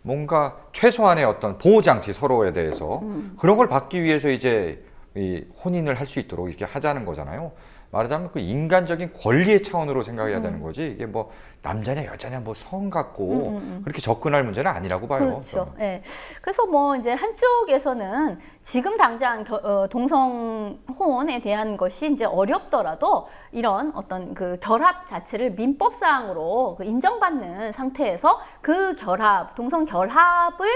[SPEAKER 5] 뭔가 최소한의 어떤 보호 장치 서로에 대해서 그런 걸 받기 위해서 이제 이 혼인을 할 수 있도록 이렇게 하자는 거잖아요. 말하자면 그 인간적인 권리의 차원으로 생각해야 되는 거지 이게 뭐 남자냐 여자냐 뭐 성 갖고 그렇게 접근할 문제는 아니라고 봐요.
[SPEAKER 4] 그렇죠. 예. 그래서 뭐 이제 한쪽에서는 지금 당장 동성혼에 대한 것이 이제 어렵더라도 이런 어떤 그 결합 자체를 민법상으로 그 인정받는 상태에서 그 동성 결합을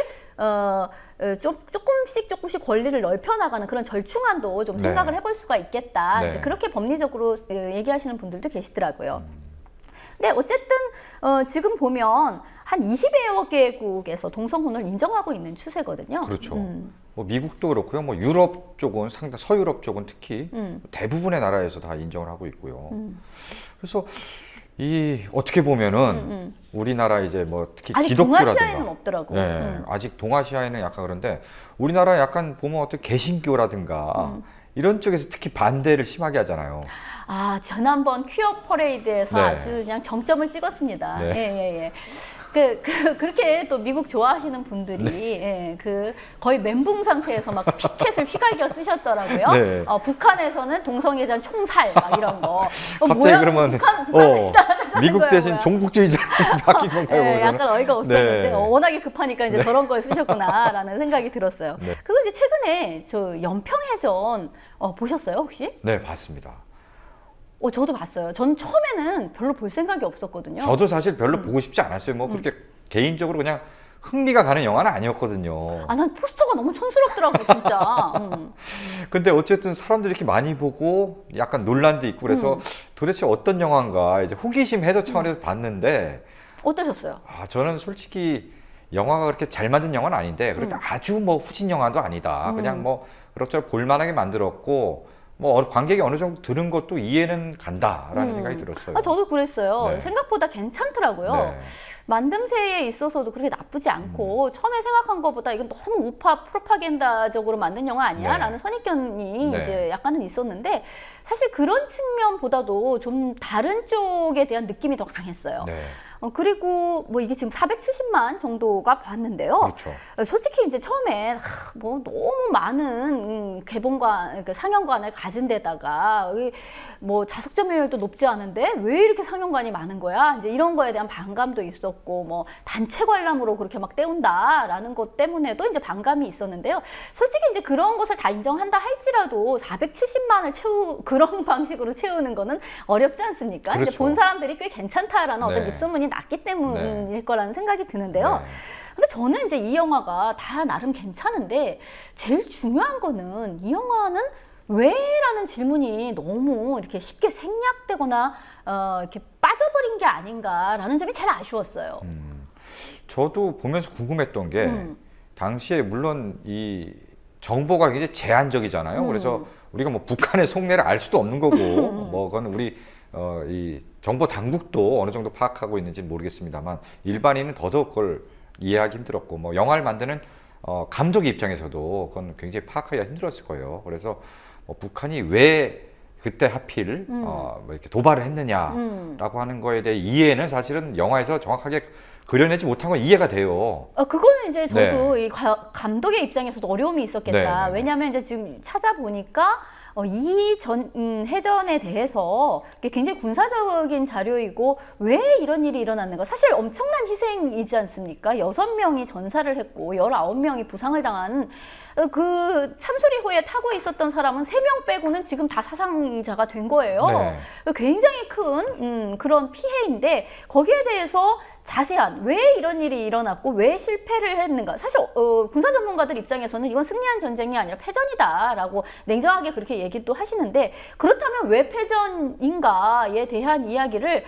[SPEAKER 4] 조금씩 권리를 넓혀나가는 그런 절충안도 좀
[SPEAKER 5] 네.
[SPEAKER 4] 생각을 해볼 수가 있겠다.
[SPEAKER 5] 네.
[SPEAKER 4] 이제 그렇게 법리적으로 얘기하시는 분들도 계시더라고요. 근데 어쨌든 지금 보면 한 20여 개국에서 동성혼을 인정하고 있는 추세거든요.
[SPEAKER 5] 그렇죠. 뭐 미국도 그렇고요. 뭐 유럽 쪽은 상당 서유럽 쪽은 특히 대부분의 나라에서 다 인정을 하고 있고요. 그래서 이 어떻게 보면은 우리나라 이제 뭐 특히
[SPEAKER 4] 아직
[SPEAKER 5] 기독교라든가
[SPEAKER 4] 동아시아에는 없더라고.
[SPEAKER 5] 네, 아직 동아시아에는 약간 그런데 우리나라 약간 보면 어떤 개신교라든가 이런 쪽에서 특히 반대를 심하게 하잖아요.
[SPEAKER 4] 지난번 퀴어 퍼레이드에서
[SPEAKER 5] 네.
[SPEAKER 4] 아주 그냥 정점을 찍었습니다.
[SPEAKER 5] 네.
[SPEAKER 4] 예. 그렇게 또 미국 좋아하시는 분들이 거의 멘붕 상태에서 막 피켓을 휘갈겨 쓰셨더라고요.
[SPEAKER 5] 네.
[SPEAKER 4] 북한에서는 동성애자 총살 막 이런 거.
[SPEAKER 5] 갑자기
[SPEAKER 4] 뭐야?
[SPEAKER 5] 그러면 미국 대신 종북주의자로 바뀐 건가요?
[SPEAKER 4] 네,
[SPEAKER 5] 그러면?
[SPEAKER 4] 약간 어이가 없었는데
[SPEAKER 5] 네.
[SPEAKER 4] 워낙에 급하니까 이제 저런 걸 쓰셨구나라는 생각이 들었어요.
[SPEAKER 5] 네.
[SPEAKER 4] 그리고 이제 최근에 저 연평해전 보셨어요 혹시?
[SPEAKER 5] 네, 봤습니다.
[SPEAKER 4] 저도 봤어요. 전 처음에는 별로 볼 생각이 없었거든요.
[SPEAKER 5] 저도 사실 별로 보고 싶지 않았어요. 뭐 그렇게 개인적으로 그냥 흥미가 가는 영화는 아니었거든요.
[SPEAKER 4] 난 포스터가 너무 촌스럽더라고 진짜.
[SPEAKER 5] 근데 어쨌든 사람들이 이렇게 많이 보고 약간 논란도 있고 그래서 도대체 어떤 영화인가 이제 호기심 해소 차원에서 봤는데
[SPEAKER 4] 어떠셨어요?
[SPEAKER 5] 저는 솔직히 영화가 그렇게 잘 만든 영화는 아닌데 그렇다 아주 뭐 후진 영화도 아니다. 그냥 뭐 그럭저럭 볼만하게 만들었고 뭐 관객이 어느 정도 들은 것도 이해는 간다라는 생각이 들었어요.
[SPEAKER 4] 저도 그랬어요.
[SPEAKER 5] 네.
[SPEAKER 4] 생각보다 괜찮더라고요.
[SPEAKER 5] 네.
[SPEAKER 4] 만듦새에 있어서도 그렇게 나쁘지 않고 처음에 생각한 것보다 이건 너무 우파 프로파간다적으로 만든 영화 아니야?
[SPEAKER 5] 네.
[SPEAKER 4] 라는 선입견이
[SPEAKER 5] 네.
[SPEAKER 4] 이제 약간은 있었는데 사실 그런 측면보다도 좀 다른 쪽에 대한 느낌이 더 강했어요.
[SPEAKER 5] 네.
[SPEAKER 4] 그리고 뭐 이게 지금 470만 정도가 봤는데요.
[SPEAKER 5] 그렇죠.
[SPEAKER 4] 솔직히 이제 처음에 뭐 너무 많은 개봉관, 그러니까 상영관을 가진 데다가 뭐 자석 점유율도 높지 않은데 왜 이렇게 상영관이 많은 거야? 이제 이런 거에 대한 반감도 있었고 뭐 단체 관람으로 그렇게 막 때운다라는 것 때문에도 이제 반감이 있었는데요. 솔직히 이제 그런 것을 다 인정한다 할지라도 470만을 그런 방식으로 채우는 거는 어렵지 않습니까?
[SPEAKER 5] 그렇죠.
[SPEAKER 4] 이제 본 사람들이 꽤 괜찮다라는 어떤
[SPEAKER 5] 네.
[SPEAKER 4] 입소문이 났기 때문일 거라는 생각이 드는데요.
[SPEAKER 5] 네.
[SPEAKER 4] 근데 저는 이제 이 영화가 다 나름 괜찮은데 제일 중요한 거는 이 영화는 왜? 라는 질문이 너무 이렇게 쉽게 생략되거나 이렇게 빠져버린 게 아닌가라는 점이 제일 아쉬웠어요.
[SPEAKER 5] 저도 보면서 궁금했던 게 당시에 물론 이 정보가 굉장히 제한적이잖아요. 그래서 우리가 뭐 북한의 속내를 알 수도 없는 거고 뭐 그건 우리 이 정보 당국도 어느 정도 파악하고 있는지는 모르겠습니다만 일반인은 더더욱 그걸 이해하기 힘들었고 뭐 영화를 만드는 감독 입장에서도 그건 굉장히 파악하기가 힘들었을 거예요. 그래서 뭐 북한이 왜 그때 하필 뭐 이렇게 도발을 했느냐라고 하는 거에 대해 이해는 사실은 영화에서 정확하게 그려내지 못한 건 이해가 돼요.
[SPEAKER 4] 그거는 이제 저도
[SPEAKER 5] 네.
[SPEAKER 4] 이 감독의 입장에서도 어려움이 있었겠다.
[SPEAKER 5] 네, 네.
[SPEAKER 4] 왜냐하면 이제 지금 찾아보니까 이 해전에 대해서 굉장히 군사적인 자료이고 왜 이런 일이 일어났는가. 사실 엄청난 희생이지 않습니까? 6명이 전사를 했고 19명이 부상을 당한 그 참수리호에 타고 있었던 사람은 3명 빼고는 지금 다 사상자가 된 거예요.
[SPEAKER 5] 네.
[SPEAKER 4] 굉장히 큰 그런 피해인데 거기에 대해서 자세한 왜 이런 일이 일어났고 왜 실패를 했는가. 사실 군사 전문가들 입장에서는 이건 승리한 전쟁이 아니라 패전이다라고 냉정하게 그렇게 얘기도 하시는데 그렇다면 왜 패전인가에 대한 이야기를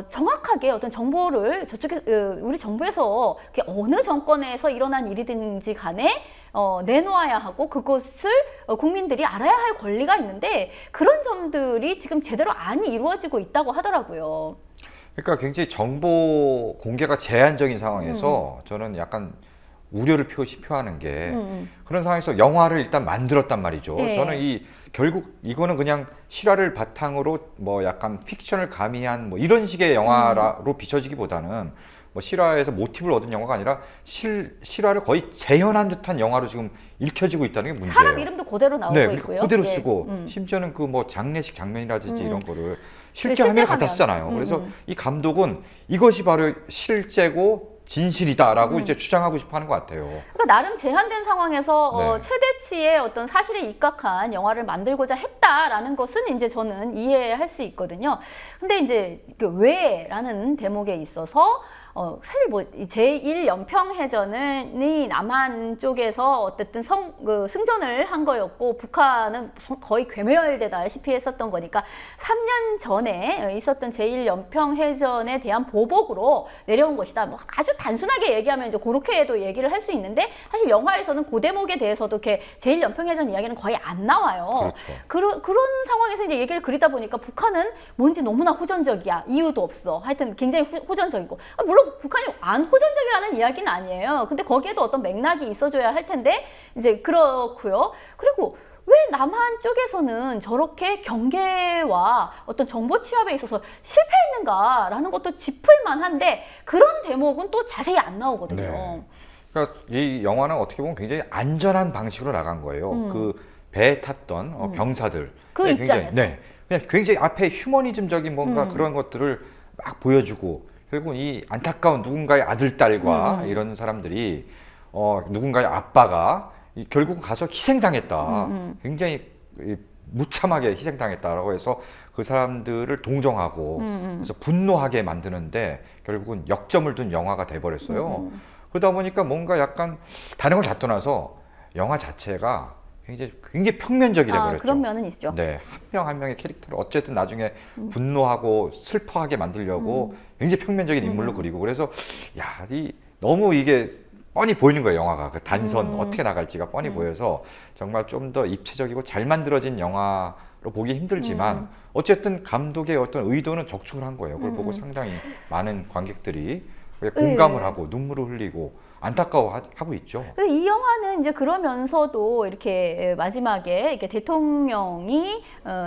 [SPEAKER 4] 정확하게 어떤 정보를 저쪽에 우리 정부에서 어느 정권에서 일어난 일이든지 간에 내놓아야 하고 그것을 국민들이 알아야 할 권리가 있는데 그런 점들이 지금 제대로 안 이루어지고 있다고 하더라고요.
[SPEAKER 5] 그러니까 굉장히 정보 공개가 제한적인 상황에서 저는 약간 우려를 표하는 게 그런 상황에서 영화를 일단 만들었단 말이죠.
[SPEAKER 4] 네.
[SPEAKER 5] 저는 결국 이거는 그냥 실화를 바탕으로 뭐 약간 픽션을 가미한 뭐 이런 식의 영화로 비춰지기보다는 뭐 실화에서 모티브를 얻은 영화가 아니라 실화를 거의 재현한 듯한 영화로 지금 읽혀지고 있다는 게 문제예요.
[SPEAKER 4] 사람 이름도 그대로 나오고
[SPEAKER 5] 네,
[SPEAKER 4] 있고요.
[SPEAKER 5] 그대로
[SPEAKER 4] 네.
[SPEAKER 5] 쓰고 심지어는 그 뭐 장례식 장면이라든지 이런 거를 실제
[SPEAKER 4] 실제
[SPEAKER 5] 화면을 갖다
[SPEAKER 4] 화면.
[SPEAKER 5] 쓰잖아요. 그래서 이 감독은 이것이 바로 실제고 진실이다라고 이제 주장하고 싶어 하는 것 같아요.
[SPEAKER 4] 그러니까 나름 제한된 상황에서
[SPEAKER 5] 네.
[SPEAKER 4] 최대치의 어떤 사실에 입각한 영화를 만들고자 했다라는 것은 이제 저는 이해할 수 있거든요. 근데 이제 그 왜라는 대목에 있어서 사실 뭐 제1연평해전이 남한 쪽에서 어쨌든 승전을 한 거였고 북한은 거의 괴멸되다시피 했었던 거니까 3년 전에 있었던 제1연평해전에 대한 보복으로 내려온 것이다. 뭐 아주 단순하게 얘기하면 이제 그렇게도 얘기를 할 수 있는데 사실 영화에서는 그 대목에 대해서도 이렇게 제1연평해전 이야기는 거의 안 나와요.
[SPEAKER 5] 그렇죠.
[SPEAKER 4] 그런 상황에서 이제 얘기를 그리다 보니까 북한은 뭔지 너무나 호전적이야. 이유도 없어. 하여튼 굉장히 호전적이고 물론 북한이 안 호전적이라는 이야기는 아니에요. 근데 거기에도 어떤 맥락이 있어줘야 할 텐데 이제 그렇고요. 그리고 왜 남한 쪽에서는 저렇게 경계와 어떤 정보 취합에 있어서 실패했는가라는 것도 짚을만 한데 그런 대목은 또 자세히 안 나오거든요.
[SPEAKER 5] 네. 그러니까 이 영화는 어떻게 보면 굉장히 안전한 방식으로 나간 거예요. 그 배에 탔던 병사들.
[SPEAKER 4] 그
[SPEAKER 5] 네,
[SPEAKER 4] 입장에서.
[SPEAKER 5] 그냥 굉장히 앞에 휴머니즘적인 뭔가 그런 것들을 막 보여주고 결국 이 안타까운 누군가의 아들, 딸과 이런 사람들이 누군가의 아빠가 결국 가서 희생당했다. 굉장히 무참하게 희생당했다라고 해서 그 사람들을 동정하고 그래서 분노하게 만드는데 결국은 역점을 둔 영화가 돼버렸어요. 그러다 보니까 뭔가 약간 다른 걸 다 떠나서 영화 자체가 굉장히 평면적이 돼버렸죠.
[SPEAKER 4] 그런 면은 있죠.
[SPEAKER 5] 네, 한 명 한 명의 캐릭터를 어쨌든 나중에 분노하고 슬퍼하게 만들려고 굉장히 평면적인 인물로 그리고 그래서 너무 이게 뻔히 보이는 거예요. 영화가 그 단선 어떻게 나갈지가 뻔히 보여서 정말 좀 더 입체적이고 잘 만들어진 영화로 보기 힘들지만 어쨌든 감독의 어떤 의도는 적중을 한 거예요. 그걸 보고 상당히 많은 관객들이 공감을 하고 눈물을 흘리고 안타까워하고 있죠.
[SPEAKER 4] 이 영화는 이제 그러면서도 이렇게 마지막에 이렇게 대통령이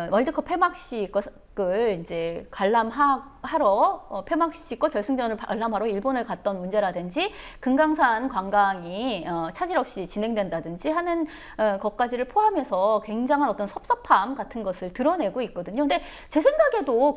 [SPEAKER 4] 월드컵 폐막식을 이제 관람하러 폐막식과 결승전을 관람하러 일본을 갔던 문제라든지 금강산 관광이 차질 없이 진행된다든지 하는 것까지를 포함해서 굉장한 어떤 섭섭함 같은 것을 드러내고 있거든요. 근데 제 생각에도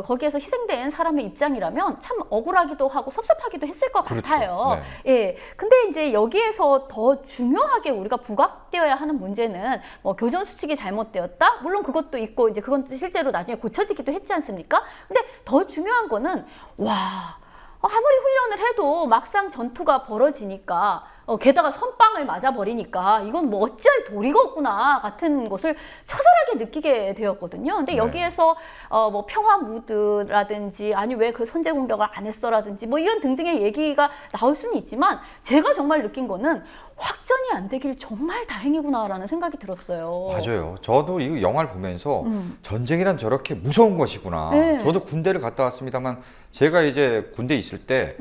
[SPEAKER 4] 거기에서 희생된 사람의 입장이라면 참 억울하기도 하고 섭섭하기도 했을 것
[SPEAKER 5] 그렇죠.
[SPEAKER 4] 같아요.
[SPEAKER 5] 네.
[SPEAKER 4] 예. 근데 이제 여기에서 더 중요하게 우리가 부각되어야 하는 문제는 뭐 교전 수칙이 잘못되었다? 물론 그것도 있고 이제 그건 실제로 나중에 고쳐지기도 했지 않습니까? 근데 더 중요한 거는 아무리 훈련을 해도 막상 전투가 벌어지니까 게다가 선빵을 맞아버리니까 이건 뭐 어찌할 도리가 없구나 같은 것을 처절하게 느끼게 되었거든요. 근데 여기에서 뭐 평화 무드라든지 아니 왜 그 선제 공격을 안 했어라든지 뭐 이런 등등의 얘기가 나올 수는 있지만 제가 정말 느낀 거는 확전이 안 되길 정말 다행이구나라는 생각이 들었어요.
[SPEAKER 5] 맞아요. 저도 이 영화를 보면서 전쟁이란 저렇게 무서운 것이구나.
[SPEAKER 4] 네.
[SPEAKER 5] 저도 군대를 갔다 왔습니다만 제가 이제 군대에 있을 때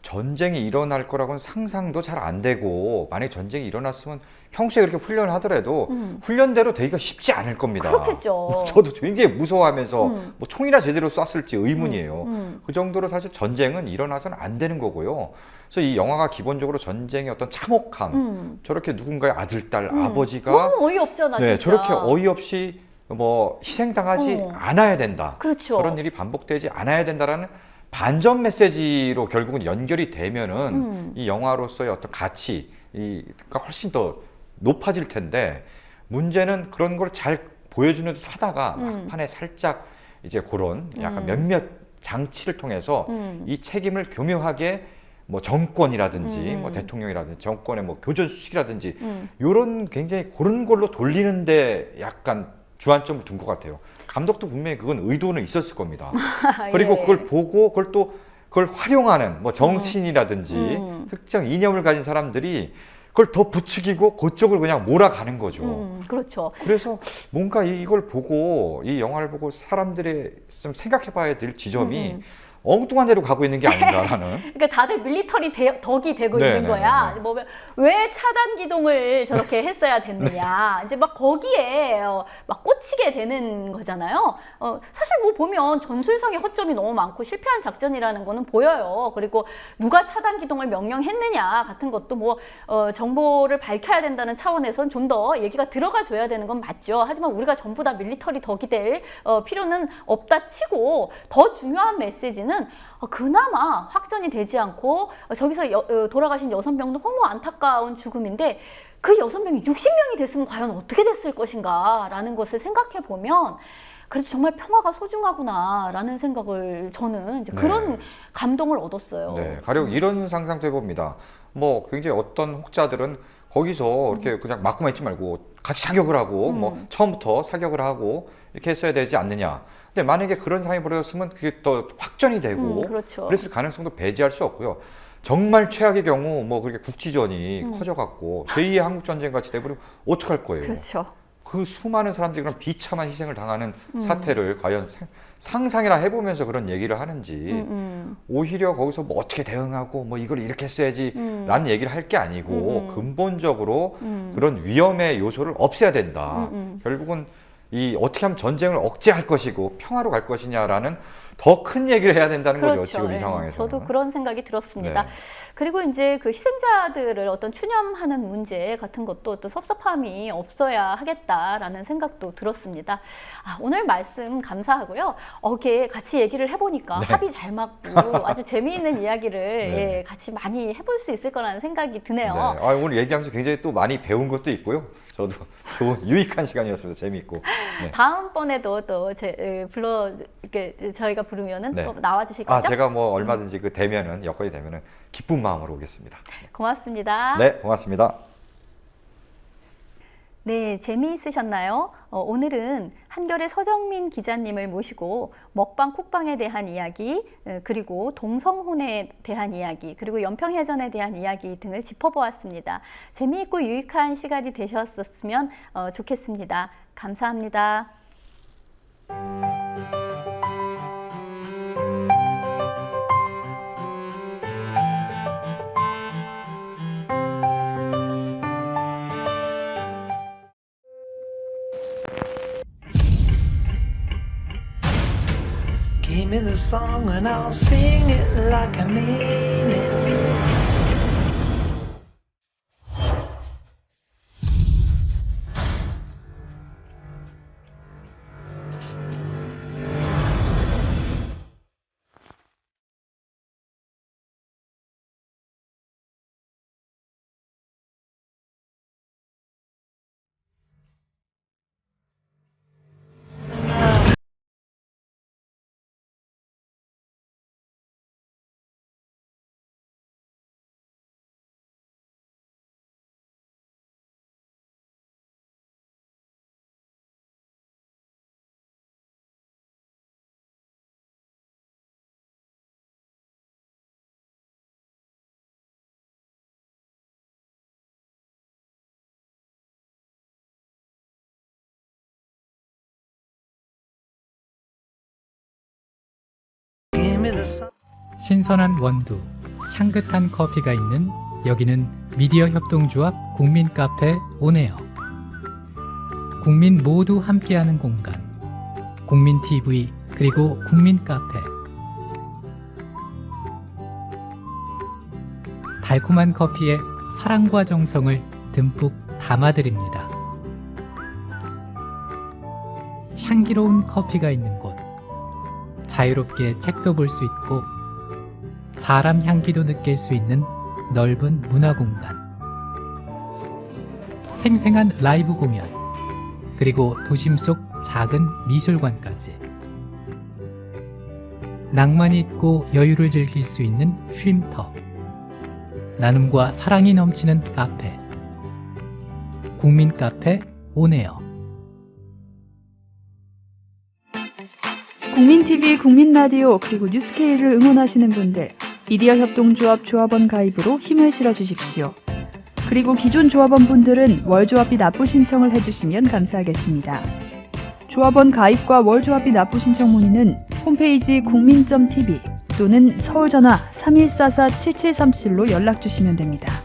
[SPEAKER 5] 전쟁이 일어날 거라고는 상상도 잘 안 되고, 만약에 전쟁이 일어났으면 평소에 그렇게 훈련을 하더라도 훈련대로 되기가 쉽지 않을 겁니다.
[SPEAKER 4] 그렇겠죠.
[SPEAKER 5] 저도 굉장히 무서워하면서 뭐 총이나 제대로 쐈을지 의문이에요. 그 정도로 사실 전쟁은 일어나서는 안 되는 거고요. 그래서 이 영화가 기본적으로 전쟁의 어떤 참혹함, 저렇게 누군가의 아들, 딸, 아버지가
[SPEAKER 4] 너무 어이없잖아,
[SPEAKER 5] 네,
[SPEAKER 4] 진짜.
[SPEAKER 5] 저렇게 어이없이 뭐 희생당하지 않아야 된다.
[SPEAKER 4] 그렇죠.
[SPEAKER 5] 저런 일이 반복되지 않아야 된다라는 반전 메시지로 결국은 연결이 되면은 이 영화로서의 어떤 가치가 훨씬 더 높아질 텐데, 문제는 그런 걸 잘 보여주는 듯 하다가 막판에 살짝 이제 그런 약간 몇몇 장치를 통해서 이 책임을 교묘하게 뭐 정권이라든지 뭐 대통령이라든지 정권의 뭐 교전 수식이라든지 이런 굉장히 그런 걸로 돌리는데 약간 주안점을 둔 것 같아요. 감독도 분명히 그건 의도는 있었을 겁니다. 그리고
[SPEAKER 4] 예.
[SPEAKER 5] 그걸 보고 그걸 활용하는 뭐 정치인이라든지 특정 이념을 가진 사람들이 그걸 더 부추기고 그쪽을 그냥 몰아가는 거죠.
[SPEAKER 4] 그렇죠.
[SPEAKER 5] 그래서 뭔가 이걸 보고, 이 영화를 보고 사람들이 좀 생각해 봐야 될 지점이 엉뚱한 데로 가고 있는 게 아닌가라는.
[SPEAKER 4] 그러니까 다들 밀리터리 덕이 되고
[SPEAKER 5] 네,
[SPEAKER 4] 있는
[SPEAKER 5] 네,
[SPEAKER 4] 거야.
[SPEAKER 5] 네, 네.
[SPEAKER 4] 뭐 왜 차단 기동을 저렇게 했어야 됐느냐. 이제 막 거기에 막 꽂히게 되는 거잖아요. 사실 뭐 보면 전술상의 허점이 너무 많고 실패한 작전이라는 거는 보여요. 그리고 누가 차단 기동을 명령했느냐 같은 것도 뭐 정보를 밝혀야 된다는 차원에선 좀 더 얘기가 들어가 줘야 되는 건 맞죠. 하지만 우리가 전부 다 밀리터리 덕이 될 필요는 없다 치고, 더 중요한 메시지는 그나마 확전이 되지 않고 저기서 돌아가신 6명도 너무 안타까운 죽음인데, 그 6명이 60명이 됐으면 과연 어떻게 됐을 것인가 라는 것을 생각해 보면 그래도 정말 평화가 소중하구나 라는 생각을, 저는 이제 그런 감동을 얻었어요.
[SPEAKER 5] 네, 가령 이런 상상도 해봅니다. 뭐 굉장히 어떤 혹자들은 거기서 이렇게 그냥 맞고만 있지 말고 같이 사격을 하고 뭐 처음부터 사격을 하고 이렇게 했어야 되지 않느냐. 근데 만약에 그런 상황이 벌어졌으면 그게 더 확전이 되고
[SPEAKER 4] 그렇죠.
[SPEAKER 5] 그랬을 가능성도 배제할 수 없고요. 정말 최악의 경우 뭐 그렇게 국지전이 커져갖고 제2의 한국전쟁 같이 돼버리면 어떡할 거예요.
[SPEAKER 4] 그렇죠.
[SPEAKER 5] 그 수많은 사람들이 그런 비참한 희생을 당하는 사태를 과연 상상이나 해보면서 그런 얘기를 하는지, 오히려 거기서 뭐 어떻게 대응하고 뭐 이걸 이렇게 했어야지 라는 얘기를 할 게 아니고 근본적으로 그런 위험의 요소를 없애야 된다. 결국은 이 어떻게 하면 전쟁을 억제할 것이고 평화로 갈 것이냐라는 더 큰 얘기를 해야 된다는 거죠, 지금 이 상황에서.
[SPEAKER 4] 저도 그런 생각이 들었습니다.
[SPEAKER 5] 네.
[SPEAKER 4] 그리고 이제 그 희생자들을 어떤 추념하는 문제 같은 것도 또 섭섭함이 없어야 하겠다라는 생각도 들었습니다. 오늘 말씀 감사하고요. 이렇게 같이 얘기를 해보니까 합이 잘 맞고 아주 재미있는 이야기를 같이 많이 해볼 수 있을 거라는 생각이 드네요.
[SPEAKER 5] 네. 오늘 얘기하면서 굉장히 또 많이 배운 것도 있고요. 저도 좋은 유익한 시간이었습니다. 재미있고. 네.
[SPEAKER 4] 다음번에도 또 이렇게 저희가 부르면은 또 나와주실 거죠?
[SPEAKER 5] 제가 뭐 얼마든지 그 되면은, 여건이 되면은 기쁜 마음으로 오겠습니다.
[SPEAKER 4] 고맙습니다.
[SPEAKER 5] 네, 고맙습니다.
[SPEAKER 4] 네, 재미있으셨나요? 오늘은 한겨레 서정민 기자님을 모시고 먹방 쿡방에 대한 이야기, 그리고 동성혼에 대한 이야기, 그리고 연평해전에 대한 이야기 등을 짚어보았습니다. 재미있고 유익한 시간이 되셨었으면 좋겠습니다. 감사합니다.
[SPEAKER 6] Give me the song and I'll sing it like I mean it. Give me the song.
[SPEAKER 7] 신선한 원두, 향긋한 커피가 있는 여기는 미디어 협동조합 국민 카페 오네요. 국민 모두 함께하는 공간, 국민 TV 그리고 국민 카페. 달콤한 커피에 사랑과 정성을 듬뿍 담아드립니다. 향기로운 커피가 있는 곳, 자유롭게 책도 볼 수 있고 사람 향기도 느낄 수 있는 넓은 문화공간, 생생한 라이브 공연, 그리고 도심 속 작은 미술관까지 낭만이 있고 여유를 즐길 수 있는 쉼터, 나눔과 사랑이 넘치는 카페, 국민 카페 오네요.
[SPEAKER 8] 국민TV, 국민라디오 그리고 뉴스케이를 응원하시는 분들, 미디어 협동조합 조합원 가입으로 힘을 실어주십시오. 그리고 기존 조합원 분들은 월조합비 납부 신청을 해주시면 감사하겠습니다. 조합원 가입과 월조합비 납부 신청 문의는 홈페이지 국민.tv 또는 서울전화 3144-7737로 연락주시면 됩니다.